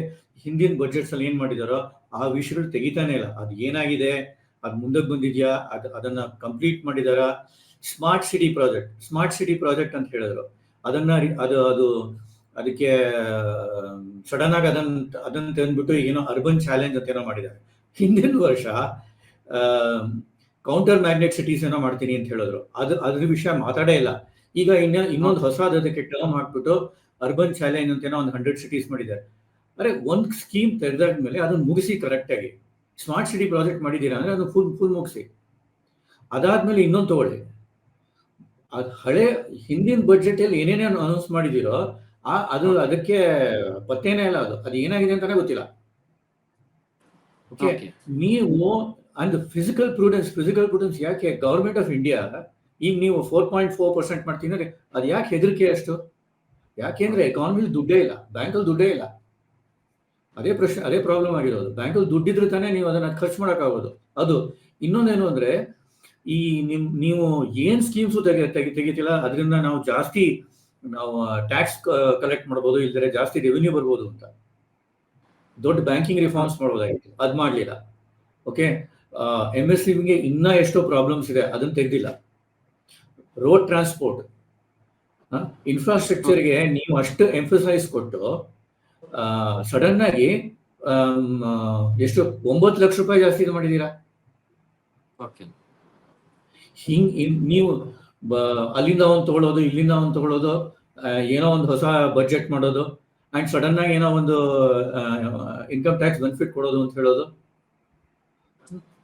S3: ಹಿಂದಿನ ಬಜೆಟ್ಸ್ ಅಲ್ಲಿ ಏನ್ ಮಾಡಿದಾರೋ ಆ ವಿಷಯಗಳು ತೆಗಿತಾನೆ ಇಲ್ಲ. ಅದು ಏನಾಗಿದೆ, ಅದು ಮುಂದಕ್ಕೆ ಬಂದಿದ್ಯಾ, ಅದನ್ನ ಕಂಪ್ಲೀಟ್ ಮಾಡಿದಾರ. ಸ್ಮಾರ್ಟ್ ಸಿಟಿ ಪ್ರಾಜೆಕ್ಟ್ ಅಂತ ಹೇಳಿದ್ರು. ಅದಕ್ಕೆ ಸಡನ್ ಆಗಿ ಅದನ್ನ ತಂದ್ಬಿಟ್ಟು ಏನೋ ಅರ್ಬನ್ ಚಾಲೆಂಜ್ ಅಂತ ಏನೋ ಮಾಡಿದ್ದಾರೆ. ಹಿಂದಿನ ವರ್ಷ ಕೌಂಟರ್ ಮ್ಯಾಗ್ನೆಟ್ ಸಿಟೀಸ್ ಏನೋ ಮಾಡ್ತೀನಿ ಅಂತ ಹೇಳಿದ್ರು. ಅದ್ರ ವಿಷಯ ಮಾತಾಡೇ ಇಲ್ಲ. ಈಗ ಇನ್ನೊಂದು ಹೊಸದಕ್ಕೆ ಟರ್ಮ್ ಹಾಕ್ಬಿಟ್ಟು ಅರ್ಬನ್ ಚಾಲೆಂಜ್ ಅಂತ ಏನೋ ಒಂದು 100 ಸಿಟೀಸ್ ಮಾಡಿದ್ದಾರೆ. ಅರೆ, ಒಂದು ಸ್ಕೀಮ್ ತೆಗೆದಾದ್ಮೇಲೆ ಅದನ್ನ ಮುಗಿಸಿ ಕರೆಕ್ಟ್ ಆಗಿ. ಸ್ಮಾರ್ಟ್ ಸಿಟಿ ಪ್ರಾಜೆಕ್ಟ್ ಮಾಡಿದ್ದೀರಾ ಅಂದ್ರೆ ಅದನ್ನ ಫುಲ್ ಮುಗಿಸಿ. ಅದಾದ್ಮೇಲೆ ಇನ್ನೊಂದು ತಗೊಳ್ಳಿ. ಹಳೆ ಹಿಂದಿನ ಬಜೆಟ್ ಅಲ್ಲಿ ಏನೇನೇ ಅನೌನ್ಸ್ ಮಾಡಿದಿರೋ ಅದಕ್ಕೆ ಪತ್ತೇನೇ ಇಲ್ಲ. ಅದು ಏನಾಗಿದೆ ಅಂತಾನೆ ಗೊತ್ತಿಲ್ಲ. ಓಕೆ, ನೀವು ಅಂಡ್ ಫಿಸಿಕಲ್ ಪ್ರೂಡೆನ್ಸ್ ಯಾಕೆ ಗವರ್ಮೆಂಟ್ ಆಫ್ ಇಂಡಿಯಾ ಈಗ ನೀವು 4.4% ಮಾಡ್ತೀನಿ ಅಂದ್ರೆ ಅದು ಯಾಕೆ ಹೆದರಿಕೆ ಅಷ್ಟು? ಯಾಕೆಂದ್ರೆ ಎಕಾನಮಿಲಿ ದುಡ್ಡೇ ಇಲ್ಲ, ಬ್ಯಾಂಕಲ್ಲಿ ದುಡ್ಡೇ ಇಲ್ಲ. ಅದೇ ಪ್ರಶ್ನೆ, ಅದೇ ಪ್ರಾಬ್ಲಮ್ ಆಗಿರೋದು. ಬ್ಯಾಂಕಲ್ಲಿ ದುಡ್ಡಿದ್ರೆ ತಾನೇ ನೀವು ಅದನ್ನ ಖರ್ಚು ಮಾಡೋಕ್ಕಾಗೋದು. ಅದು ಇನ್ನೊಂದೇನು ಅಂದ್ರೆ ನೀವು ಏನ್ ಸ್ಕೀಮ್ಸು ತೆಗಿತಿಲ್ಲ, ಅದರಿಂದ ನಾವು ಟ್ಯಾಕ್ಸ್ ಕಲೆಕ್ಟ್ ಮಾಡ್ಬೋದು, ಇಲ್ದರೆ ಜಾಸ್ತಿ ರೆವಿನ್ಯೂ ಬರ್ಬೋದು ಅಂತ. ದೊಡ್ಡ ಬ್ಯಾಂಕಿಂಗ್ ರಿಫಾರ್ಮ್ಸ್ ಮಾಡ್ಬೋದಾಗಿತ್ತು, ಅದ್ ಮಾಡ್ಲಿಲ್ಲ. ಓಕೆ, MSMEಗೆ ಇನ್ನ ಎಷ್ಟೋ ಪ್ರಾಬ್ಲಮ್ಸ್ ಇದೆ, ಅದನ್ನ ತೆಗ್ದಿಲ್ಲ. ರೋಡ್ ಟ್ರಾನ್ಸ್ಪೋರ್ಟ್, ಇನ್ಫ್ರಾಸ್ಟ್ರಕ್ಚರ್ಗೆ ನೀವು ಅಷ್ಟು ಎಂಫಸೈಸ್ ಕೊಟ್ಟು ಸಡನ್ ಆಗಿ ಎಷ್ಟು 9 ಲಕ್ಷ ರೂಪಾಯಿ ಜಾಸ್ತಿ ಮಾಡಿದೀರಾ. ನೀವು ಅಲ್ಲಿಂದ ಒಂದು ತಗೊಳ್ಳೋದು, ಇಲ್ಲಿಂದ ಒಂದು ತಗೊಳ್ಳೋದು, ಏನೋ ಒಂದು ಹೊಸ ಬಜೆಟ್ ಮಾಡೋದು, ಅಂಡ್ ಸಡನ್ ಆಗಿ ಏನೋ ಒಂದು ಇನ್ಕಮ್ ಟ್ಯಾಕ್ಸ್ ಬೆನಿಫಿಟ್ ಕೊಡೋದು ಅಂತ ಹೇಳೋದು.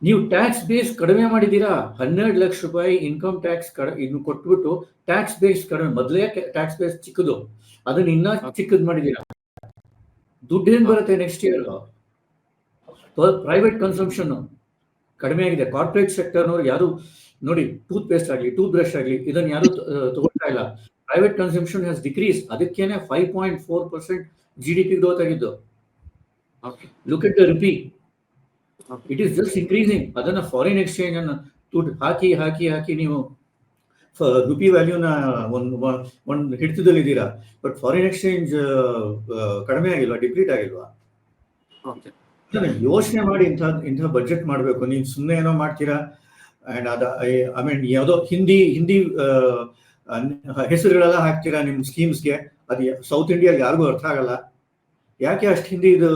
S3: ನೀವು ಟ್ಯಾಕ್ಸ್ ಬೇಸ್ ಕಡಿಮೆ ಮಾಡಿದ್ದೀರಾ. 12 ಲಕ್ಷ ರೂಪಾಯಿ ಇನ್ಕಮ್ ಟ್ಯಾಕ್ಸ್ ಇನ್ನು ಕೊಟ್ಬಿಟ್ಟು ಟ್ಯಾಕ್ಸ್ ಬೇಸ್ ಕಡಿಮೆ. ಮೊದಲೇ ಟ್ಯಾಕ್ಸ್ ಬೇಸ್ ಚಿಕ್ಕದು, ಅದನ್ನ ಇನ್ನ ಚಿಕ್ಕದು ಮಾಡಿದ್ದೀರಾ. ದುಡ್ಡು ಏನ್ ಬರುತ್ತೆ ನೆಕ್ಸ್ಟ್ ಇಯರ್? ಪ್ರೈವೇಟ್ ಕನ್ಸಂಪ್ಷನ್ ಕಡಿಮೆ ಆಗಿದೆ. ಕಾರ್ಪೊರೇಟ್ ಸೆಕ್ಟರ್ನವ್ರು ಯಾರು ನೋಡಿ, ಟೂತ್ ಪೇಸ್ಟ್ ಆಗಲಿ, ಟೂತ್ ಬ್ರಷ್ ಆಗಲಿ, ಇದನ್ನ ಯಾರು ತಗೊಳ್ತಾ ಇಲ್ಲ. Private consumption has decrease. ಅದಕ್ಕೇನೆ 5.4% GDP ಗ್ರೋತ್ ಆಗಿದ್ದು. Look at the rupee, it is just increasing. ಅದನ್ನ ಫಾರಿನ್ ಎಕ್ಸ್ಚೇಂಜ್ ಅನ್ನ ದುಡ್ಡು ಹಾಕಿ ನೀವು ರುಪಿ ವ್ಯಾಲ್ಯೂನ ಒಂದು ಹಿಡಿತದಲ್ಲಿದ್ದೀರಾ. ಬಟ್ ಫಾರಿನ್ ಎಕ್ಸ್ಚೇಂಜ್ ಕಡಿಮೆ ಆಗಿಲ್ವಾ, ಡಿಪ್ಲೀಟ್ ಆಗಿಲ್ವಾ? ಯೋಚನೆ ಮಾಡಿ ಇಂಥ ಬಜೆಟ್ ಮಾಡಬೇಕು. ನೀವು ಸುಮ್ಮನೆ ಏನೋ ಮಾಡ್ತೀರಾ. ಅಂಡ್ ಐ ಮೀನ್ ಯಾವುದೋ ಹಿಂದಿ ಹೆಸರುಗಳೆಲ್ಲ ಹಾಕ್ತೀರಾ ನಿಮ್ಮ ಸ್ಕೀಮ್ಸ್ಗೆ. ಅದು ಸೌತ್ ಇಂಡಿಯಾಗೆ ಯಾರಿಗೂ ಅರ್ಥ ಆಗಲ್ಲ. ಯಾಕೆ ಅಷ್ಟು ಹಿಂದಿ ಇದು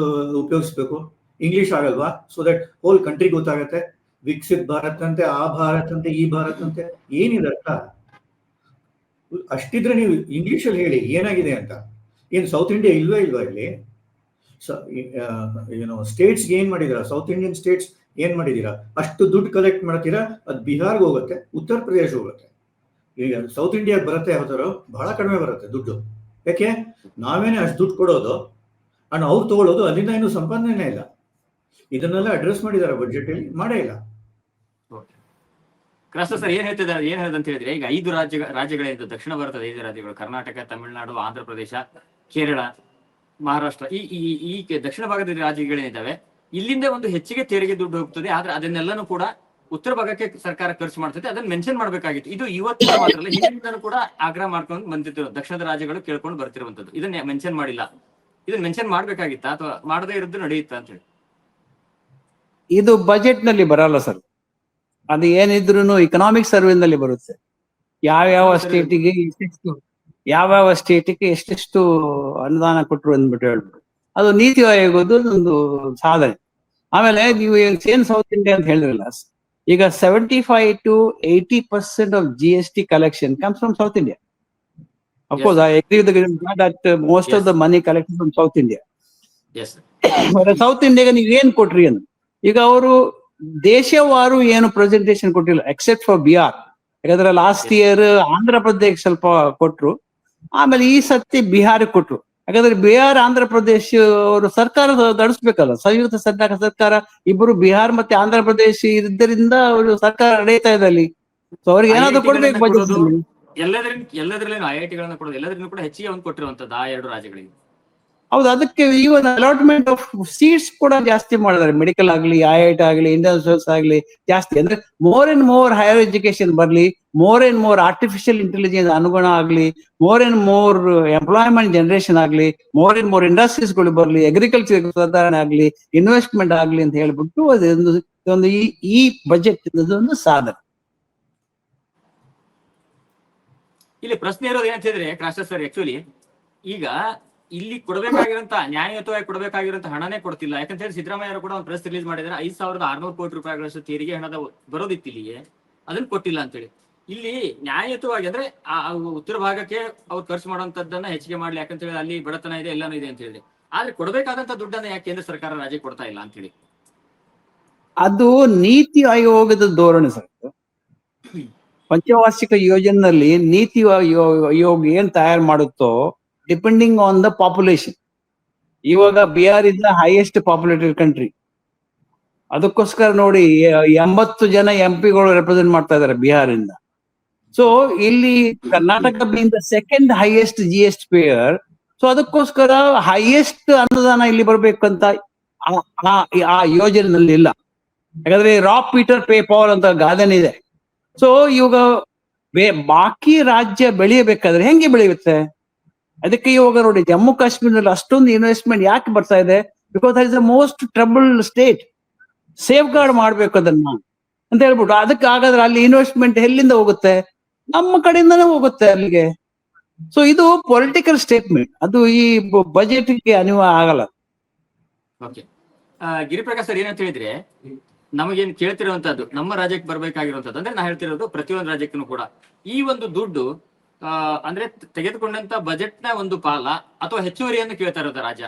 S3: ಉಪಯೋಗಿಸ್ಬೇಕು? ಇಂಗ್ಲಿಷ್ ಆಗಲ್ವಾ? ಸೊ ದಟ್ ಹೋಲ್ ಕಂಟ್ರಿ ಗೊತ್ತಾಗತ್ತೆ. ವಿಕಸಿತ್ ಭಾರತ್ ಅಂತೆ, ಆ ಭಾರತ್ ಅಂತೆ, ಈ ಭಾರತ್ ಅಂತೆ, ಏನಿದೆ ಅರ್ಥ? ಅಷ್ಟಿದ್ರೆ ನೀವು ಇಂಗ್ಲಿಷಲ್ಲಿ ಹೇಳಿ ಏನಾಗಿದೆ ಅಂತ. ಏನು ಸೌತ್ ಇಂಡಿಯಾ ಇಲ್ವಾ ಇಲ್ಲಿ? ಏನೋ ಸ್ಟೇಟ್ಸ್ಗೆ ಏನ್ ಮಾಡಿದೀರಾ? ಸೌತ್ ಇಂಡಿಯನ್ ಸ್ಟೇಟ್ಸ್ ಏನ್ ಮಾಡಿದೀರಾ? ಅಷ್ಟು ದುಡ್ಡು ಕಲೆಕ್ಟ್ ಮಾಡ್ತೀರಾ, ಅದು ಬಿಹಾರ್ಗೆ ಹೋಗುತ್ತೆ, ಉತ್ತರ ಪ್ರದೇಶ ಹೋಗುತ್ತೆ. ಈಗ ಸೌತ್ ಇಂಡಿಯಾಗೆ ಬರುತ್ತೆ ಯಾವ್ದಾರು ಬಹಳ ಕಡಿಮೆ ಬರುತ್ತೆ ದುಡ್ಡು. ಯಾಕೆ? ನಾವೇನೆ ಅಷ್ಟು ದುಡ್ಡು ಕೊಡೋದು ಅಂಡ್ ಅವ್ರು ತಗೊಳ್ಳೋದು, ಅಲ್ಲಿಂದ ಏನು ಸಂಪಾದನೆ ಇಲ್ಲ. ಇದನ್ನೆಲ್ಲ ಅಡ್ರೆಸ್ ಮಾಡಿದಾರ ಬಜೆಟ್ ಅಲ್ಲಿ? ಮಾಡೇ ಇಲ್ಲ.
S1: ಕ್ರಾಸ್ಟರ್ ಸರ್ ಏನ್ ಹೇಳ್ದಂತ ಹೇಳಿದ್ರೆ, ಈಗ 5 ರಾಜ್ಯಗಳೇನಿದೆ, ದಕ್ಷಿಣ ಭಾರತದ 5 ರಾಜ್ಯಗಳು, ಕರ್ನಾಟಕ, ತಮಿಳುನಾಡು, ಆಂಧ್ರ ಪ್ರದೇಶ, ಕೇರಳ, ಮಹಾರಾಷ್ಟ್ರ, ಈ ದಕ್ಷಿಣ ಭಾಗದ ರಾಜ್ಯಗಳೇನಿದ್ದಾವೆ, ಇಲ್ಲಿಂದ ಒಂದು ಹೆಚ್ಚಿಗೆ ತೆರಿಗೆ ದುಡ್ಡು ಹೋಗ್ತದೆ. ಆದ್ರೆ ಅದನ್ನೆಲ್ಲಾನು ಕೂಡ ಉತ್ತರ ಭಾಗಕ್ಕೆ ಸರ್ಕಾರ ಖರ್ಚು ಮಾಡ್ತದೆ. ಅದನ್ನ ಮೆನ್ಷನ್ ಮಾಡ್ಬೇಕಾಗಿತ್ತು. ಇದು ಇವತ್ತಿನ ಮಾತ್ರ ಅಲ್ಲ, ಹಿಂದಿನಿಂದಲೂ ಕೂಡ ಆಗ್ರಹ ಮಾಡ್ಕೊಂಡು ಬಂದಿದ್ರು ದಕ್ಷಿಣದ ರಾಜ್ಯಗಳು ಕೇಳ್ಕೊಂಡು ಬರ್ತಿರುವಂತದ್ದು. ಇದನ್ನ ಮೆನ್ಷನ್ ಮಾಡಿಲ್ಲ. ಇದನ್ನ ಮೆನ್ಷನ್ ಮಾಡ್ಬೇಕಾಗಿತ್ತಾ ಅಥವಾ ಮಾಡದೇ ಇರೋದು ನಡೆಯುತ್ತಾ ಅಂತ ಹೇಳಿ?
S4: ಇದು ಬಜೆಟ್ ನಲ್ಲಿ ಬರಲ್ಲ ಸರ್. ಅದು ಏನಿದ್ರು ಇಕನಾಮಿಕ್ ಸರ್ವೆ ನಲ್ಲಿ ಬರುತ್ತೆ. ಯಾವ್ಯಾವ ಸ್ಟೇಟಿಗೆ ಎಷ್ಟೆಷ್ಟು ಅನುದಾನ ಕೊಟ್ಟರು ಅಂದ್ಬಿಟ್ಟು ಹೇಳ್ಬಿಟ್ಟು, ಅದು ನೀತಿ ಆಯೋಗದ ಒಂದು ಸಾಧನೆ. ಆಮೇಲೆ ನೀವು ಏನ್ ಸೌತ್ ಇಂಡಿಯಾ ಅಂತ ಹೇಳಿದ್ರಲ್ಲ, ಈಗ 75 to 80% of GST collection comes from South India. Of course, I agree with that most of the money collected from South India.
S1: Yes.
S4: South ಇಂಡಿಯಾಗೆ ನೀವು ಏನ್ ಕೊಟ್ರಿ ಅಂತ, ಈಗ ಅವರು ದೇಶವಾರು ಏನು ಪ್ರೆಸೆಂಟೇಶನ್ ಕೊಟ್ಟಿಲ್ಲ, ಎಕ್ಸೆಪ್ಟ್ ಫಾರ್ ಬಿಹಾರ್. ಯಾಕಂದ್ರೆ ಲಾಸ್ಟ್ ಇಯರ್ ಆಂಧ್ರ ಪ್ರದೇಶ್ ಸ್ವಲ್ಪ ಕೊಟ್ರು, ಆಮೇಲೆ ಈ ಸತಿ ಬಿಹಾರಕ್ಕೆ ಕೊಟ್ರು. ಯಾಕಂದ್ರೆ ಬಿಹಾರ್ ಆಂಧ್ರ ಪ್ರದೇಶ್ ಅವರು ಸರ್ಕಾರ ನಡೆಸ್ಬೇಕಲ್ಲ, ಸಂಯುಕ್ತ ಸರ್ಕಾರ ಇಬ್ಬರು ಬಿಹಾರ್ ಮತ್ತೆ ಆಂಧ್ರ ಪ್ರದೇಶ್ ಇದ್ದರಿಂದ ಅವರು ಸರ್ಕಾರ ನಡೆಯುತ್ತಾ ಇದೆ ಅಲ್ಲಿ. ಸೊ ಅವ್ರಿಗೆ ಏನಾದ್ರು ಕೊಡ್ಬೇಕು ಬಜೆಟ್.
S1: ಎಲ್ಲದ್ರಲ್ಲೂ IIT-ಗಳನ್ನ ಕೊಡೋದು, ಎಲ್ಲದ್ರಿಂದ ಕೂಡ ಹೆಚ್ಚಿಗೆ ಒಂದು ಕೊಟ್ಟಿರುವಂತದ್ದು ಆ 2 ರಾಜ್ಯಗಳಿಗೆ.
S4: ಹೌದು, ಅದಕ್ಕೆ ಈವನ್ ಅಲಾಟ್ಮೆಂಟ್ ಆಫ್ ಸೀಟ್ಸ್ ಕೂಡ ಜಾಸ್ತಿ ಮಾಡಿದ್ದಾರೆ. ಮೆಡಿಕಲ್ ಆಗಲಿ, IIT ಆಗಲಿ, ಇಂಡಿಯನ್ ಸೋರ್ಸ್ ಆಗಲಿ ಜಾಸ್ತಿ. ಅಂದ್ರೆ more and more higher education ಬರಲಿ, more and more artificial intelligence ಅನುಗುಣ ಆಗಲಿ, more and more employment generation ಆಗಲಿ, ಮೋರ್ ಅಂಡ್ ಮೋರ್ ಇಂಡಸ್ಟ್ರೀಸ್ಗಳು ಬರಲಿ, ಅಗ್ರಿಕಲ್ಚರ್ ಸುಧಾರಣೆ ಆಗಲಿ, ಇನ್ವೆಸ್ಟ್ಮೆಂಟ್ ಆಗಲಿ ಅಂತ ಹೇಳ್ಬಿಟ್ಟು ಅದೊಂದು ಈ ಬಜೆಟ್ ಒಂದು ಸಾಧನೆ.
S1: ಇಲ್ಲಿ ಪ್ರಶ್ನೆ ಇರೋದು ಏನಂತ ಹೇಳಿದ್ರೆ ಕ್ರಾಸ್ಟರ್ ಸರ್, ಆಕ್ಚುಲಿ ಈಗ ಇಲ್ಲಿ ಕೊಡಬೇಕಾಗಿರೋಂತ ನ್ಯಾಯಯುತವಾಗಿ ಕೊಡಬೇಕಾಗಿರೋಂತ ಹಣನೇ ಕೊಡ್ತಿಲ್ಲ. ಯಾಕಂತ ಹೇಳಿ ಸಿದ್ದರಾಮಯ್ಯ ಕೂಡ ಒಂದು ಪ್ರೆಸ್ ರಿಲೀಸ್ ಮಾಡಿದ್ರೆ 5,600 ಕೋಟಿ ರೂಪಾಯಿಗಳಷ್ಟು ತೆರಿಗೆ ಹಣದ ಬರೋದಿತ್ತು ಇಲ್ಲಿಗೆ, ಅದನ್ನ ಕೊಟ್ಟಿಲ್ಲ ಅಂತೇಳಿ. ಇಲ್ಲಿ ನ್ಯಾಯಯುತವಾಗಿ ಅಂದ್ರೆ ಉತ್ತರ ಭಾಗಕ್ಕೆ ಅವ್ರು ಖರ್ಚು ಮಾಡುವಂತದ್ದನ್ನ ಹೆಚ್ಚಿಗೆ ಮಾಡ್ಲಿ, ಯಾಕಂತ ಹೇಳಿ ಅಲ್ಲಿ ಬಡತನ ಇದೆ, ಎಲ್ಲಾನು ಇದೆ ಅಂತ ಹೇಳಿ. ಆದ್ರೆ ಕೊಡಬೇಕಾದಂತ ದುಡ್ಡನ್ನ ಯಾಕೆ ಕೇಂದ್ರ ಸರ್ಕಾರ ರಾಜ್ಯ ಕೊಡ್ತಾ ಇಲ್ಲ ಅಂತ ಹೇಳಿ?
S4: ಅದು ನೀತಿ ಆಯೋಗದ ಧೋರಣೆ ಸರ್. ಪಂಚವಾರ್ಷಿಕ ಯೋಜನೆಯಲ್ಲಿ ನೀತಿ ಆಯೋಗ ಏನ್ ತಯಾರು ಮಾಡುತ್ತೋ ಡಿಪೆಂಡಿಂಗ್ ಆನ್ ದ ಪಾಪ್ಯುಲೇಷನ್. ಇವಾಗ Bihar is the highest populated country. ಅದಕ್ಕೋಸ್ಕರ ನೋಡಿ 80 ಜನ MP-ಗಳು ರೆಪ್ರೆಸೆಂಟ್ ಮಾಡ್ತಾ ಇದಾರೆ ಬಿಹಾರಿಂದ. ಸೊ ಇಲ್ಲಿ Karnataka been the second highest GST pair. So ಅದಕ್ಕೋಸ್ಕರ ಹೈಯೆಸ್ಟ್ ಅನುದಾನ ಇಲ್ಲಿ ಬರ್ಬೇಕಂತ ಆ ಯೋಜನೆಯಲ್ಲಿ ಇಲ್ಲ. ಯಾಕಂದ್ರೆ ರಾಕ್ ಪೀಟರ್ ಪೇ ಪವರ್ ಅಂತ ಗಾದೆನೇ ಇದೆ. ಸೊ ಇವಾಗ ಬಾಕಿ ರಾಜ್ಯ ಬೆಳೆಯಬೇಕಾದ್ರೆ ಹೆಂಗೆ ಬೆಳೆಯುತ್ತೆ? ಅದಕ್ಕೆ ಇವಾಗ ನೋಡಿ ಜಮ್ಮು ಕಾಶ್ಮೀರದಲ್ಲಿ ಅಷ್ಟೊಂದು ಇನ್ವೆಸ್ಟ್ಮೆಂಟ್ ಯಾಕೆ ಬರ್ತಾ ಇದೆ? Because that is the most trouble state. Safeguard ಮಾಡ್ಬೇಕು ಅದನ್ನ ಅಂತ ಹೇಳ್ಬಿಟ್ಟು, ಅದಕ್ಕೆ ಹಾಗಾದ್ರೆ ಅಲ್ಲಿ ಇನ್ವೆಸ್ಟ್ಮೆಂಟ್ ಎಲ್ಲಿಂದ ಹೋಗುತ್ತೆ? ನಮ್ಮ ಕಡೆಯಿಂದನೇ ಹೋಗುತ್ತೆ ಅಲ್ಲಿಗೆ. ಸೊ ಇದು ಪೊಲಿಟಿಕಲ್ ಸ್ಟೇಟ್ಮೆಂಟ್, ಅದು ಈ ಬಜೆಟ್ಗೆ ಅನಿವಾರ್ಯ ಆಗಲ್ಲ.
S1: ಓಕೆ, ಗಿರಿಪ್ರಕಾಶ್ ಸರ್ ಏನಂತ ಹೇಳಿದ್ರೆ, ನಮಗೇನ್ ಕೇಳ್ತಿರುವಂತದ್ದು ನಮ್ಮ ರಾಜ್ಯಕ್ಕೆ ಬರ್ಬೇಕಾಗಿರುವಂತದ್ದು, ಅಂದ್ರೆ ನಾ ಹೇಳ್ತಿರೋದು ಪ್ರತಿಯೊಂದು ರಾಜ್ಯಕ್ಕೂ ಕೂಡ ಈ ಒಂದು ದುಡ್ಡು ಅಂದ್ರೆ ತೆಗೆದುಕೊಂಡಂತ ಬಜೆಟ್ ನ ಒಂದು ಪಾಲ ಅಥವಾ ಹೆಚ್ಚುವರಿಯನ್ನು ಕೇಳ್ತಾ ಇರೋದ ರಾಜ್ಯ?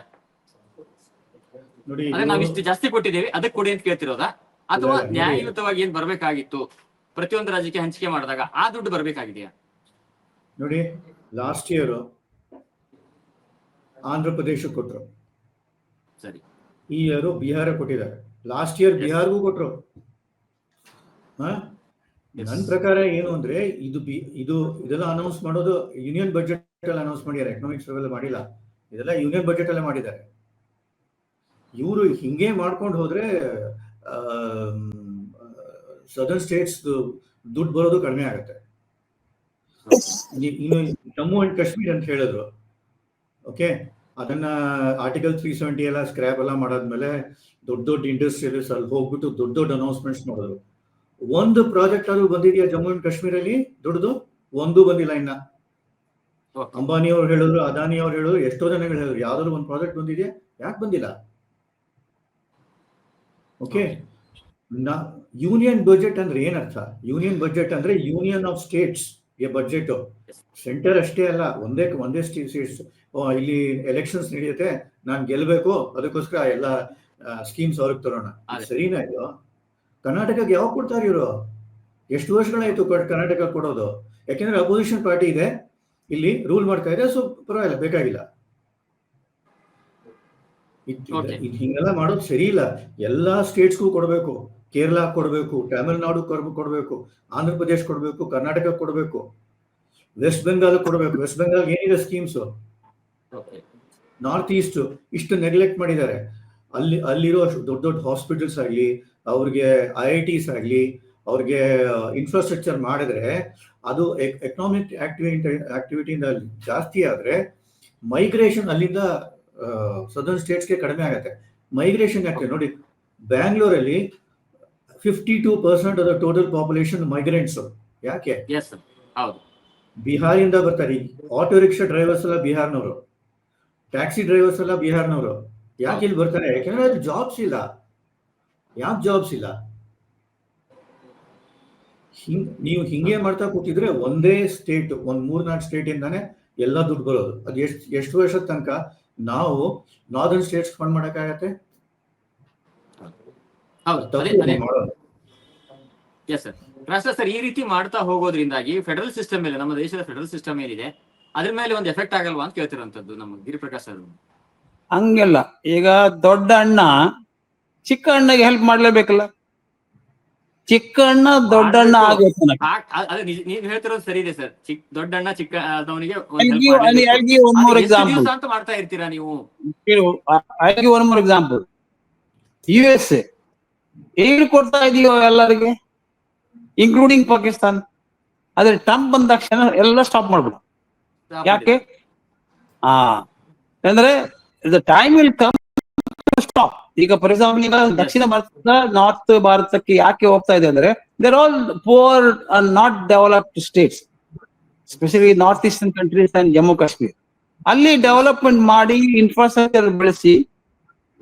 S1: ಅಂದ್ರೆ ನಾವ್ ಇಷ್ಟು ಜಾಸ್ತಿ ಕೊಟ್ಟಿದ್ದೇವೆ ಅದಕ್ಕೆ ಕೊಡಿ ಅಂತ ಕೇಳ್ತಿರೋದಾ, ಅಥವಾ ನ್ಯಾಯಯುತವಾಗಿ ಏನ್ ಬರ್ಬೇಕಾಗಿತ್ತು ಪ್ರತಿಯೊಂದು ರಾಜ್ಯಕ್ಕೆ ಹಂಚಿಕೆ ಮಾಡಿದಾಗ ಆ ದುಡ್ಡು ಬರ್ಬೇಕಾಗಿದೆಯಾ?
S3: ನೋಡಿ, ಲಾಸ್ಟ್ ಇಯರ್ ಆಂಧ್ರ ಪ್ರದೇಶ ಕೊಟ್ರು,
S1: ಸರಿ,
S3: ಈ ಇಯರ್ ಬಿಹಾರ ಕೊಟ್ಟಿದ್ದಾರೆ. ಲಾಸ್ಟ್ ಇಯರ್ ಬಿಹಾರ್ಗೂ ಕೊಟ್ರು. ನನ್ನ ಪ್ರಕಾರ ಏನು ಅಂದ್ರೆ ಇದೆಲ್ಲ ಅನೌನ್ಸ್ ಮಾಡೋದು ಯೂನಿಯನ್ ಬಜೆಟ್ ಅಲ್ಲಿ ಅನೌನ್ಸ್ ಮಾಡಿದ್ದಾರೆ, ಎಕನಾಮಿಕ್ ಸರ್ವೆ ಮಾಡಿಲ್ಲ. ಇದೆಲ್ಲ ಯೂನಿಯನ್ ಬಜೆಟ್ ಅಲ್ಲೇ ಮಾಡಿದ್ದಾರೆ. ಇವರು ಹಿಂಗೆ ಮಾಡ್ಕೊಂಡು ಹೋದ್ರೆ ಸದರ್ನ್ ಸ್ಟೇಟ್ಸ್ ದುಡ್ಡು ಬರೋದು ಕಡಿಮೆ ಆಗುತ್ತೆ. ಇನ್ನು ಜಮ್ಮು ಅಂಡ್ ಕಾಶ್ಮೀರ್ ಅಂತ ಹೇಳಿದ್ರು, ಓಕೆ, ಅದನ್ನ ಆರ್ಟಿಕಲ್ 370 ಎಲ್ಲ ಸ್ಕ್ರಾಪ್ ಎಲ್ಲ ಮಾಡಾದ್ಮೇಲೆ ದೊಡ್ಡ ಇಂಡಸ್ಟ್ರಿಯಲಿಸ್ಟ್ ಅಲ್ಲಿ ಹೋಗ್ಬಿಟ್ಟು ದೊಡ್ಡ ಅನೌನ್ಸ್ಮೆಂಟ್ಸ್ ಮಾಡಿದ್ರು. ಒಂದು ಪ್ರಾಜೆಕ್ಟ್ ಆದ್ರೂ ಬಂದಿದೆಯಾ ಜಮ್ಮು ಅಂಡ್ ಕಾಶ್ಮೀರಲ್ಲಿ? ದುಡ್ದು ಒಂದು ಬಂದಿಲ್ಲ ಇನ್ನ. ಅಂಬಾನಿ ಅವ್ರು ಹೇಳಿದ್ರು, ಅದಾನಿ ಅವ್ರು ಹೇಳಿದ್ರು, ಎಷ್ಟೋ ಜನಗಳು ಹೇಳಿದ್ರು, ಯಾವ್ದಾದ್ರು ಒಂದು ಪ್ರಾಜೆಕ್ಟ್ ಬಂದಿದೆಯಾ? ಯಾಕೆ ಬಂದಿಲ್ಲ? ಓಕೆ, ಯೂನಿಯನ್ ಬಜೆಟ್ ಅಂದ್ರೆ ಏನರ್ಥ? ಯೂನಿಯನ್ ಬಜೆಟ್ ಅಂದ್ರೆ union of States budget. Centre ಅಷ್ಟೇ ಅಲ್ಲ, ಒಂದೇ ಸ್ಟೇಟ್ಸ್. ಇಲ್ಲಿ ಎಲೆಕ್ಷನ್ಸ್ ನಡೆಯುತ್ತೆ, ನಾನ್ ಗೆಲ್ಬೇಕು, ಅದಕ್ಕೋಸ್ಕರ ಎಲ್ಲ ಸ್ಕೀಮ್ಸ್ ಅವ್ರಿಗೆ ತರೋಣ. ಸರಿನಾ ಇದು? ಕರ್ನಾಟಕಕ್ಕೆ ಯಾವಾಗ ಕೊಡ್ತಾರೆ ಇವರು? ಎಷ್ಟು ವರ್ಷಗಳಾಯ್ತು ಕರ್ನಾಟಕ ಕೊಡೋದು? ಯಾಕೆಂದ್ರೆ ಅಪೋಸಿಷನ್ ಪಾರ್ಟಿ ಇದೆ ಇಲ್ಲಿ, ರೂಲ್ ಮಾಡ್ತಾ ಇದೆ. ಸೊ ಪರವಾಗಿಲ್ಲ, ಬೇಕಾಗಿಲ್ಲ. ಹಿಂಗೆಲ್ಲ ಮಾಡೋದು ಸರಿ ಇಲ್ಲ. ಎಲ್ಲಾ ಸ್ಟೇಟ್ಸ್ಗೂ ಕೊಡಬೇಕು. ಕೇರಳ ಕೊಡಬೇಕು, ತಮಿಳುನಾಡು ಕೊಡಬೇಕು, ಆಂಧ್ರ ಪ್ರದೇಶ್ ಕೊಡಬೇಕು, ಕರ್ನಾಟಕ ಕೊಡಬೇಕು, ವೆಸ್ಟ್ ಬೆಂಗಾಲ್ ಕೊಡಬೇಕು. ವೆಸ್ಟ್ ಬೆಂಗಾಲ್ ಏನಿದೆ ಸ್ಕೀಮ್ಸ್? ನಾರ್ತ್ ಈಸ್ಟ್ ಇಷ್ಟು ನೆಗ್ಲೆಕ್ಟ್ ಮಾಡಿದ್ದಾರೆ. ಅಲ್ಲಿರೋ ದೊಡ್ಡ ದೊಡ್ಡ ಹಾಸ್ಪಿಟಲ್ಸ್ ಆಗಲಿ, ಅವ್ರಿಗೆ IITs ಆಗಲಿ, ಅವ್ರಿಗೆ ಇನ್ಫ್ರಾಸ್ಟ್ರಕ್ಚರ್ ಮಾಡಿದ್ರೆ ಅದು ಎಕನಾಮಿಕ್ ಆಕ್ಟಿವಿಟಿಯಿಂದ ಜಾಸ್ತಿ ಆದರೆ ಮೈಗ್ರೇಷನ್ ಅಲ್ಲಿಂದ ಸದರ್ನ್ ಸ್ಟೇಟ್ಸ್ಗೆ ಕಡಿಮೆ ಆಗುತ್ತೆ. ಮೈಗ್ರೇಷನ್ ಯಾಕೆ ನೋಡಿ, ಬ್ಯಾಂಗ್ಳೂರಲ್ಲಿ 52% of the total population migrants. ಯಾಕೆ? ಬಿಹಾರಿಂದ ಬರ್ತಾರೆ. ಆಟೋ ರಿಕ್ಷಾ ಡ್ರೈವರ್ಸ್ ಎಲ್ಲ ಬಿಹಾರ್ನವರು, ಟ್ಯಾಕ್ಸಿ ಡ್ರೈವರ್ಸ್ ಎಲ್ಲ ಬಿಹಾರ್ನವರು. ಯಾಕೆ ಇಲ್ಲಿ ಬರ್ತಾರೆ? ಯಾಕೆಂದ್ರೆ ಅದು ಜಾಬ್ಸ್ ಇಲ್ಲ. ಯಾಕೆ ಜಾಬ್ಸ್ ಇಲ್ಲ? ನೀವು ಹಿಂಗೆ ಮಾಡ್ತಾ ಕೂತಿದ್ರೆ ಒಂದೇ ಸ್ಟೇಟ್, ಒಂದ್ 3-4 ಸ್ಟೇಟ್ ಇಂದಾನೆ ಎಲ್ಲ ದುಡ್ಡು ಬರೋದು. ಅದು ಎಷ್ಟು ವರ್ಷದ ತನಕ ನಾವು ನಾರ್ದರ್ನ್ ಸ್ಟೇಟ್ಸ್ ಫಂಡ್ ಮಾಡಕ್ಕಾಗತ್ತೆ?
S1: ಸರ್, ಈ ರೀತಿ ಮಾಡ್ತಾ ಹೋಗೋದ್ರಿಂದಾಗಿ ಫೆಡರಲ್ ಸಿಸ್ಟಮ್ ಮೇಲೆ, ನಮ್ಮ ದೇಶದ ಫೆಡರಲ್ ಸಿಸ್ಟಮ್ ಏನಿದೆ ಅದ್ರ ಮೇಲೆ ಒಂದು ಎಫೆಕ್ಟ್ ಆಗಲ್ವಾ ಅಂತ ಕೇಳ್ತಿರೋಂಥದ್ದು ನಮ್ಮ ಗಿರಿಪ್ರಕಾಶ್ ಸರ್.
S4: ಹಂಗೆಲ್ಲ ಈಗ ದೊಡ್ಡ ಅಣ್ಣ ಚಿಕ್ಕ ಅಣ್ಣಗೆ ಹೆಲ್ಪ್ ಮಾಡ್ಲೇಬೇಕಲ್ಲ. ಚಿಕ್ಕ ಅಣ್ಣ ದೊಡ್ಡ ಅಣ್ಣ ಆಗಬೇಕು.
S1: ನೀವ್ ಹೇಳ್ತಿರೋದು ಸರಿ ಇದೆ ಸರ್. ದೊಡ್ಡ ಅಣ್ಣ ಚಿಕ್ಕ ಅವನಿಗೆ ಅಂತ ಮಾಡ್ತಾ ಇರ್ತೀರಾ ನೀವು.
S4: ಒನ್ ಮೋರ್ ಎಕ್ಸಾಂಪಲ್, USA ಏನ್ ಕೊಡ್ತಾ ಇದೀಯೋ ಎಲ್ಲರಿಗೆ, ಇನ್ಕ್ಲೂಡಿಂಗ್ ಪಾಕಿಸ್ತಾನ್. ಆದ್ರೆ ಟ್ರಂಪ್ ಬಂದ ತಕ್ಷಣ ಎಲ್ಲ ಸ್ಟಾಪ್ ಮಾಡ್ಬಿಡು. ಯಾಕೆ? ಅಂದ್ರೆ the time will come to stop. ಈಗ ಫಾರ್ ಎಕ್ಸಾಂಪಲ್, ಈಗ ದಕ್ಷಿಣ ಭಾರತ ನಾರ್ತ್ ಭಾರತಕ್ಕೆ ಯಾಕೆ ಹೋಗ್ತಾ ಇದೆ ಅಂದ್ರೆ, there all poor and not developed states, especially north eastern countries and Jammu Kashmir. ಅಲ್ಲಿ ಡೆವಲಪ್ಮೆಂಟ್ ಮಾಡಿ ಇನ್ಫ್ರಾಸ್ಟ್ರಕ್ಚರ್ ಬೆಳೆಸಿ,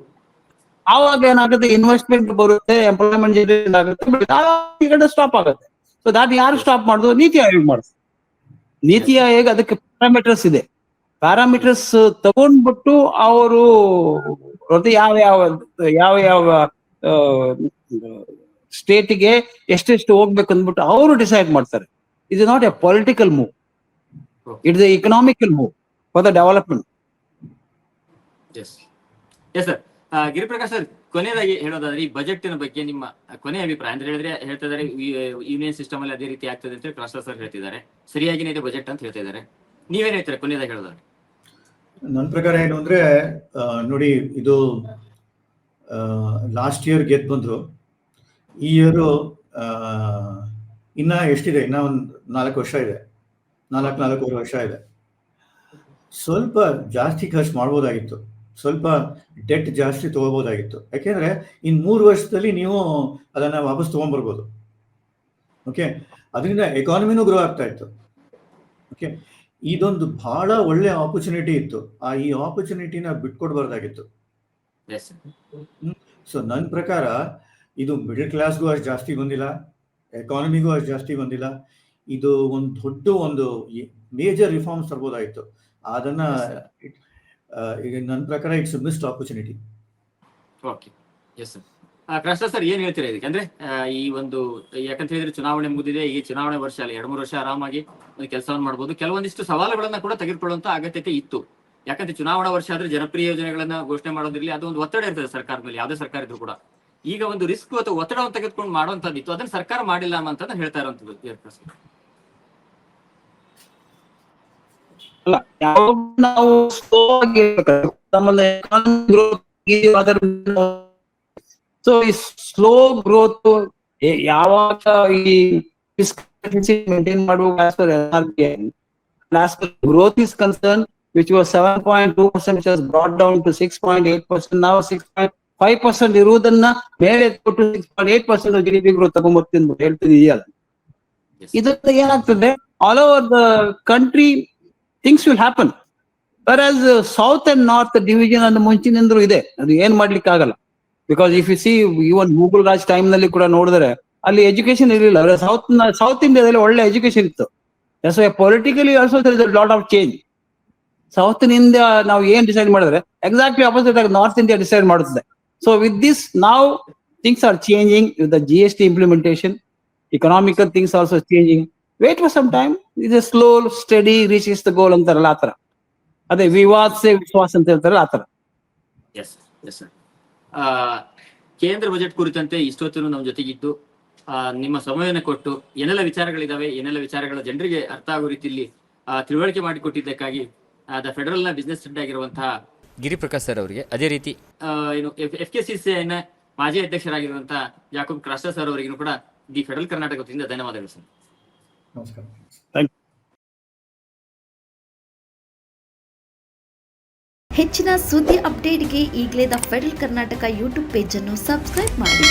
S4: ಆವಾಗ ಏನಾಗುತ್ತೆ, ಇನ್ವೆಸ್ಟ್ಮೆಂಟ್ ಬರುತ್ತೆ, ಎಂಪ್ಲಾಯ್ಮೆಂಟ್ ಜನರೇಟ್ ಆಗುತ್ತೆ, ಸ್ಟಾಪ್ ಆಗುತ್ತೆ. ಸೊ ದಾಟ್ ಯಾರು ಸ್ಟಾಪ್ ಮಾಡುದು? ನೀತಿ ಆಯೋಗ ಮಾಡುದು. ನೀತಿ ಆಯೋಗ ಅದಕ್ಕೆ ಪ್ಯಾರಾಮೀಟರ್ಸ್ ಇದೆ. ಪ್ಯಾರಾಮೀಟರ್ಸ್ ತಗೊಂಡ್ಬಿಟ್ಟು ಅವರು ಯಾವ ಯಾವ ಸ್ಟೇಟ್ಗೆ ಎಷ್ಟೆಷ್ಟು ಹೋಗ್ಬೇಕು ಅಂದ್ಬಿಟ್ಟು ಅವರು ಡಿಸೈಡ್ ಮಾಡ್ತಾರೆ. It is not a political move, it is a economical move for the development.
S1: Giriprakash sir, ಕೊನೆಯದಾಗಿ ಹೇಳೋದಾದ್ರೆ ಈ ಬಜೆಟ್ನ ಬಗ್ಗೆ ನಿಮ್ಮ ಕೊನೆಯ ಅಭಿಪ್ರಾಯ ಅಂದ್ರೆ ಹೇಳಿದ್ರೆ ಹೇಳ್ತಾ ಇದ್ದಾರೆ ಯೂನಿಯನ್ ಸಿಸ್ಟಮ್ ಅಲ್ಲಿ ಅದೇ ರೀತಿ ಆಗ್ತದೆ ಅಂತ ಕೃಷ್ಣ ಸರ್ ಹೇಳ್ತಿದ್ದಾರೆ. ಸರಿಯಾಗಿನೇ ಇದೆ ಬಜೆಟ್ ಅಂತ ಹೇಳ್ತಾ ಇದ್ದಾರೆ. ನೀವೇನ್ ಹೇಳ್ತೀರಾ ಕೊನೆಯದಾಗಿ ಹೇಳೋದಾದ್ರೆ?
S3: ನನ್ನ ಪ್ರಕಾರ ಏನು ಅಂದ್ರೆ, ನೋಡಿ, ಇದು ಲಾಸ್ಟ್ ಇಯರ್ ಗೆದ್ದು ಬಂದ್ರು. ಈ ಇಯರು ಇನ್ನ ಎಷ್ಟಿದೆ? ಇನ್ನ ಒಂದು 4 ವರ್ಷ ಇದೆ, 4.5 ವರ್ಷ ಇದೆ. ಸ್ವಲ್ಪ ಜಾಸ್ತಿ ಖರ್ಚು ಮಾಡ್ಬೋದಾಗಿತ್ತು, ಸ್ವಲ್ಪ ಡೆಟ್ ಜಾಸ್ತಿ ತಗೋಬೋದಾಗಿತ್ತು. ಯಾಕೆಂದ್ರೆ ಇನ್ 3 ವರ್ಷದಲ್ಲಿ ನೀವು ಅದನ್ನ ವಾಪಸ್ ತಗೊಂಡ್ಬರ್ಬೋದು. ಓಕೆ, ಅದರಿಂದ ಎಕಾನಮಿನೂ ಗ್ರೋ ಆಗ್ತಾ ಇತ್ತು. ಓಕೆ, ಇದೊಂದು ಬಹಳ ಒಳ್ಳೆ ಆಪರ್ಚುನಿಟಿ ಇತ್ತು. ಈ ಆಪರ್ಚುನಿಟಿನ ಬಿಟ್ಕೊಡ್ಬಾರ್ದಾಗಿತ್ತು. ಸೊ ನನ್ನ ಪ್ರಕಾರ ಇದು ಮಿಡಲ್ ಕ್ಲಾಸ್ಗೂ ಅಷ್ಟು ಜಾಸ್ತಿ ಬಂದಿಲ್ಲ, ಎಕಾನಮಿಗೂ ಅಷ್ಟು ಜಾಸ್ತಿ ಬಂದಿಲ್ಲ. ಇದು ಒಂದು ದೊಡ್ಡ ಒಂದು ಮೇಜರ್ ರಿಫಾರ್ಮ್ಸ್ ತರ್ಬೋದಾಗಿತ್ತು. ಅದನ್ನ ಈಗ ನನ್ನ ಪ್ರಕಾರ it's missed opportunity.
S1: Okay, yes sir. Krishna sir, ಏನ್ ಹೇಳ್ತೀರಾ ಇದಕ್ಕೆ? ಅಂದ್ರೆ ಈ ಒಂದು, ಯಾಕಂತ ಹೇಳಿದ್ರೆ ಚುನಾವಣೆ ಮುಗಿದಿದೆ, ಈ ಚುನಾವಣೆ ವರ್ಷ ಅಲ್ಲ, 2-3 ವರ್ಷ ಆರಾಮಾಗಿ ಒಂದು ಕೆಲಸವನ್ನು ಮಾಡಬಹುದು. ಕೆಲವೊಂದಿಷ್ಟು ಸವಾಲುಗಳನ್ನ ಕೂಡ ತೆಗೆದುಕೊಳ್ಳುವಂತ ಅಗತ್ಯತೆ ಇತ್ತು. ಯಾಕಂದ್ರೆ ಚುನಾವಣಾ ವರ್ಷ ಆದ್ರೆ ಜನಪ್ರಿಯ ಯೋಜನೆಗಳನ್ನ ಘೋಷಣೆ ಮಾಡೋದ್ರಲ್ಲಿ ಅದು ಒಂದು ಒತ್ತಡ ಇರ್ತದೆ ಸರ್ಕಾರದ ಮೇಲೆ, ಯಾವುದೇ ಸರ್ಕಾರ ಇದ್ರು ಕೂಡ. ಈಗ ಒಂದು ರಿಸ್ಕ್ ಅಥವಾ ಒತ್ತಡವನ್ನು ತೆಗೆದುಕೊಂಡು ಮಾಡುವಂತದ್ದಿತ್ತು, ಅದನ್ನ ಸರ್ಕಾರ ಮಾಡಿಲ್ಲ ಅಂತ ಹೇಳ್ತಾ ಇರುವಂತದ್ದು.
S4: ಅಲ್ಲ, ನಾವು ಸೊ ಈ ಸ್ಲೋ ಗ್ರೋತ್ ಯಾವಾಗ ಈ ಮೇಂಟೈನ್ ಮಾಡುವ growth is concern, which was 7.2%, which was brought down to 6.8%. now 6.5% ಇರುವುದನ್ನ ಮೇಲೆ ಕೊಟ್ಟು 6.8% GDP ಗ್ರೋತ್ ತಗೊಂಡ್ಬರ್ತೀನಿ ಹೇಳ್ತಿದೆಯಲ್ಲ. ಇದರಿಂದ ಏನಾಗ್ತದೆ, all over the country things will happen. whereas south and north division ಅನ್ನು ಮುಂಚಿನಿಂದಲೂ ಇದೆ, ಅದು ಏನ್ ಮಾಡ್ಲಿಕ್ಕೆ ಆಗಲ್ಲ. Because if U see even Google Raj time ನಲ್ಲಿ ಕೂಡ ನೋಡಿದ್ರೆ ಅಲ್ಲಿ ಎಜುಕೇಶನ್ ಇರಲಿಲ್ಲ. ಸೌತ್ ಇಂಡಿಯಾದಲ್ಲಿ ಒಳ್ಳೆ ಎಜುಕೇಶನ್ ಇತ್ತು. Politically also there is a lot of change. South India ನಾವು ಏನ್ ಡಿಸೈಡ್ ಮಾಡಿದ್ರೆ ಎಕ್ಸಾಕ್ಟ್ಲಿ ಆಪೋಸಿಟ್ ಆಗಿ ನಾರ್ತ್ ಇಂಡಿಯಾ ಡಿಸೈಡ್ ಮಾಡುತ್ತದೆ. ಸೊ ವಿತ್ ದಿಸ್ ನಾವು things are changing with the GST implementation. economical things also changing. Wait for some time. It's a slow, steady reaches the goal ಅಂತಾರಲ್ಲ ಆತರ. ಅದೇ ವಿವಾದ ಸೇ ವಿಶ್ವಾಸ ಅಂತ ಹೇಳ್ತಾರಲ್ಲ ಆತರ.
S1: Yes sir. ಕೇಂದ್ರ ಬಜೆಟ್ ಕುರಿತಂತೆ ಇಷ್ಟೊತ್ತೂ ನಮ್ಮ ಜೊತೆಗಿದ್ದು ನಿಮ್ಮ ಸಮಯವನ್ನು ಕೊಟ್ಟು ಏನೆಲ್ಲ ವಿಚಾರಗಳಿದಾವೆ, ಏನೆಲ್ಲ ವಿಚಾರಗಳ ಜನರಿಗೆ ಅರ್ಥ ಆಗೋ ರೀತಿಯಲ್ಲಿ ತಿಳುವಳಿಕೆ ಮಾಡಿಕೊಟ್ಟಿದ್ದಕ್ಕಾಗಿ ದ ಫೆಡರಲ್ ನ ಬಿಸ್ನೆಸ್ ಹೆಡ್ ಆಗಿರುವಂತಹ
S2: ಗಿರಿಪ್ರಕಾಶ್ ಸರ್ ಅವರಿಗೆ, ಅದೇ ರೀತಿ
S1: ಏನು FKCCIನ ಮಾಜಿ ಅಧ್ಯಕ್ಷರಾಗಿರುವಂತಹ ಯಾಕೂಬ್ ಕ್ರಾಸ್ಟರ್ ಸರ್ ಅವರಿಗೂ ಕೂಡ ದಿ ಫೆಡರಲ್ ಕರ್ನಾಟಕ ವತಿಯಿಂದ ಧನ್ಯವಾದಗಳು ಸರ್.
S3: ನಮಸ್ಕಾರ.
S5: ಹೆಚ್ಚಿನ ಸುದ್ದಿ ಅಪ್ಡೇಟ್ಗೆ ಈಗಲೇ the federal Karnataka YouTube page ಅನ್ನು ಸಬ್ಸ್ಕ್ರೈಬ್ ಮಾಡಿ.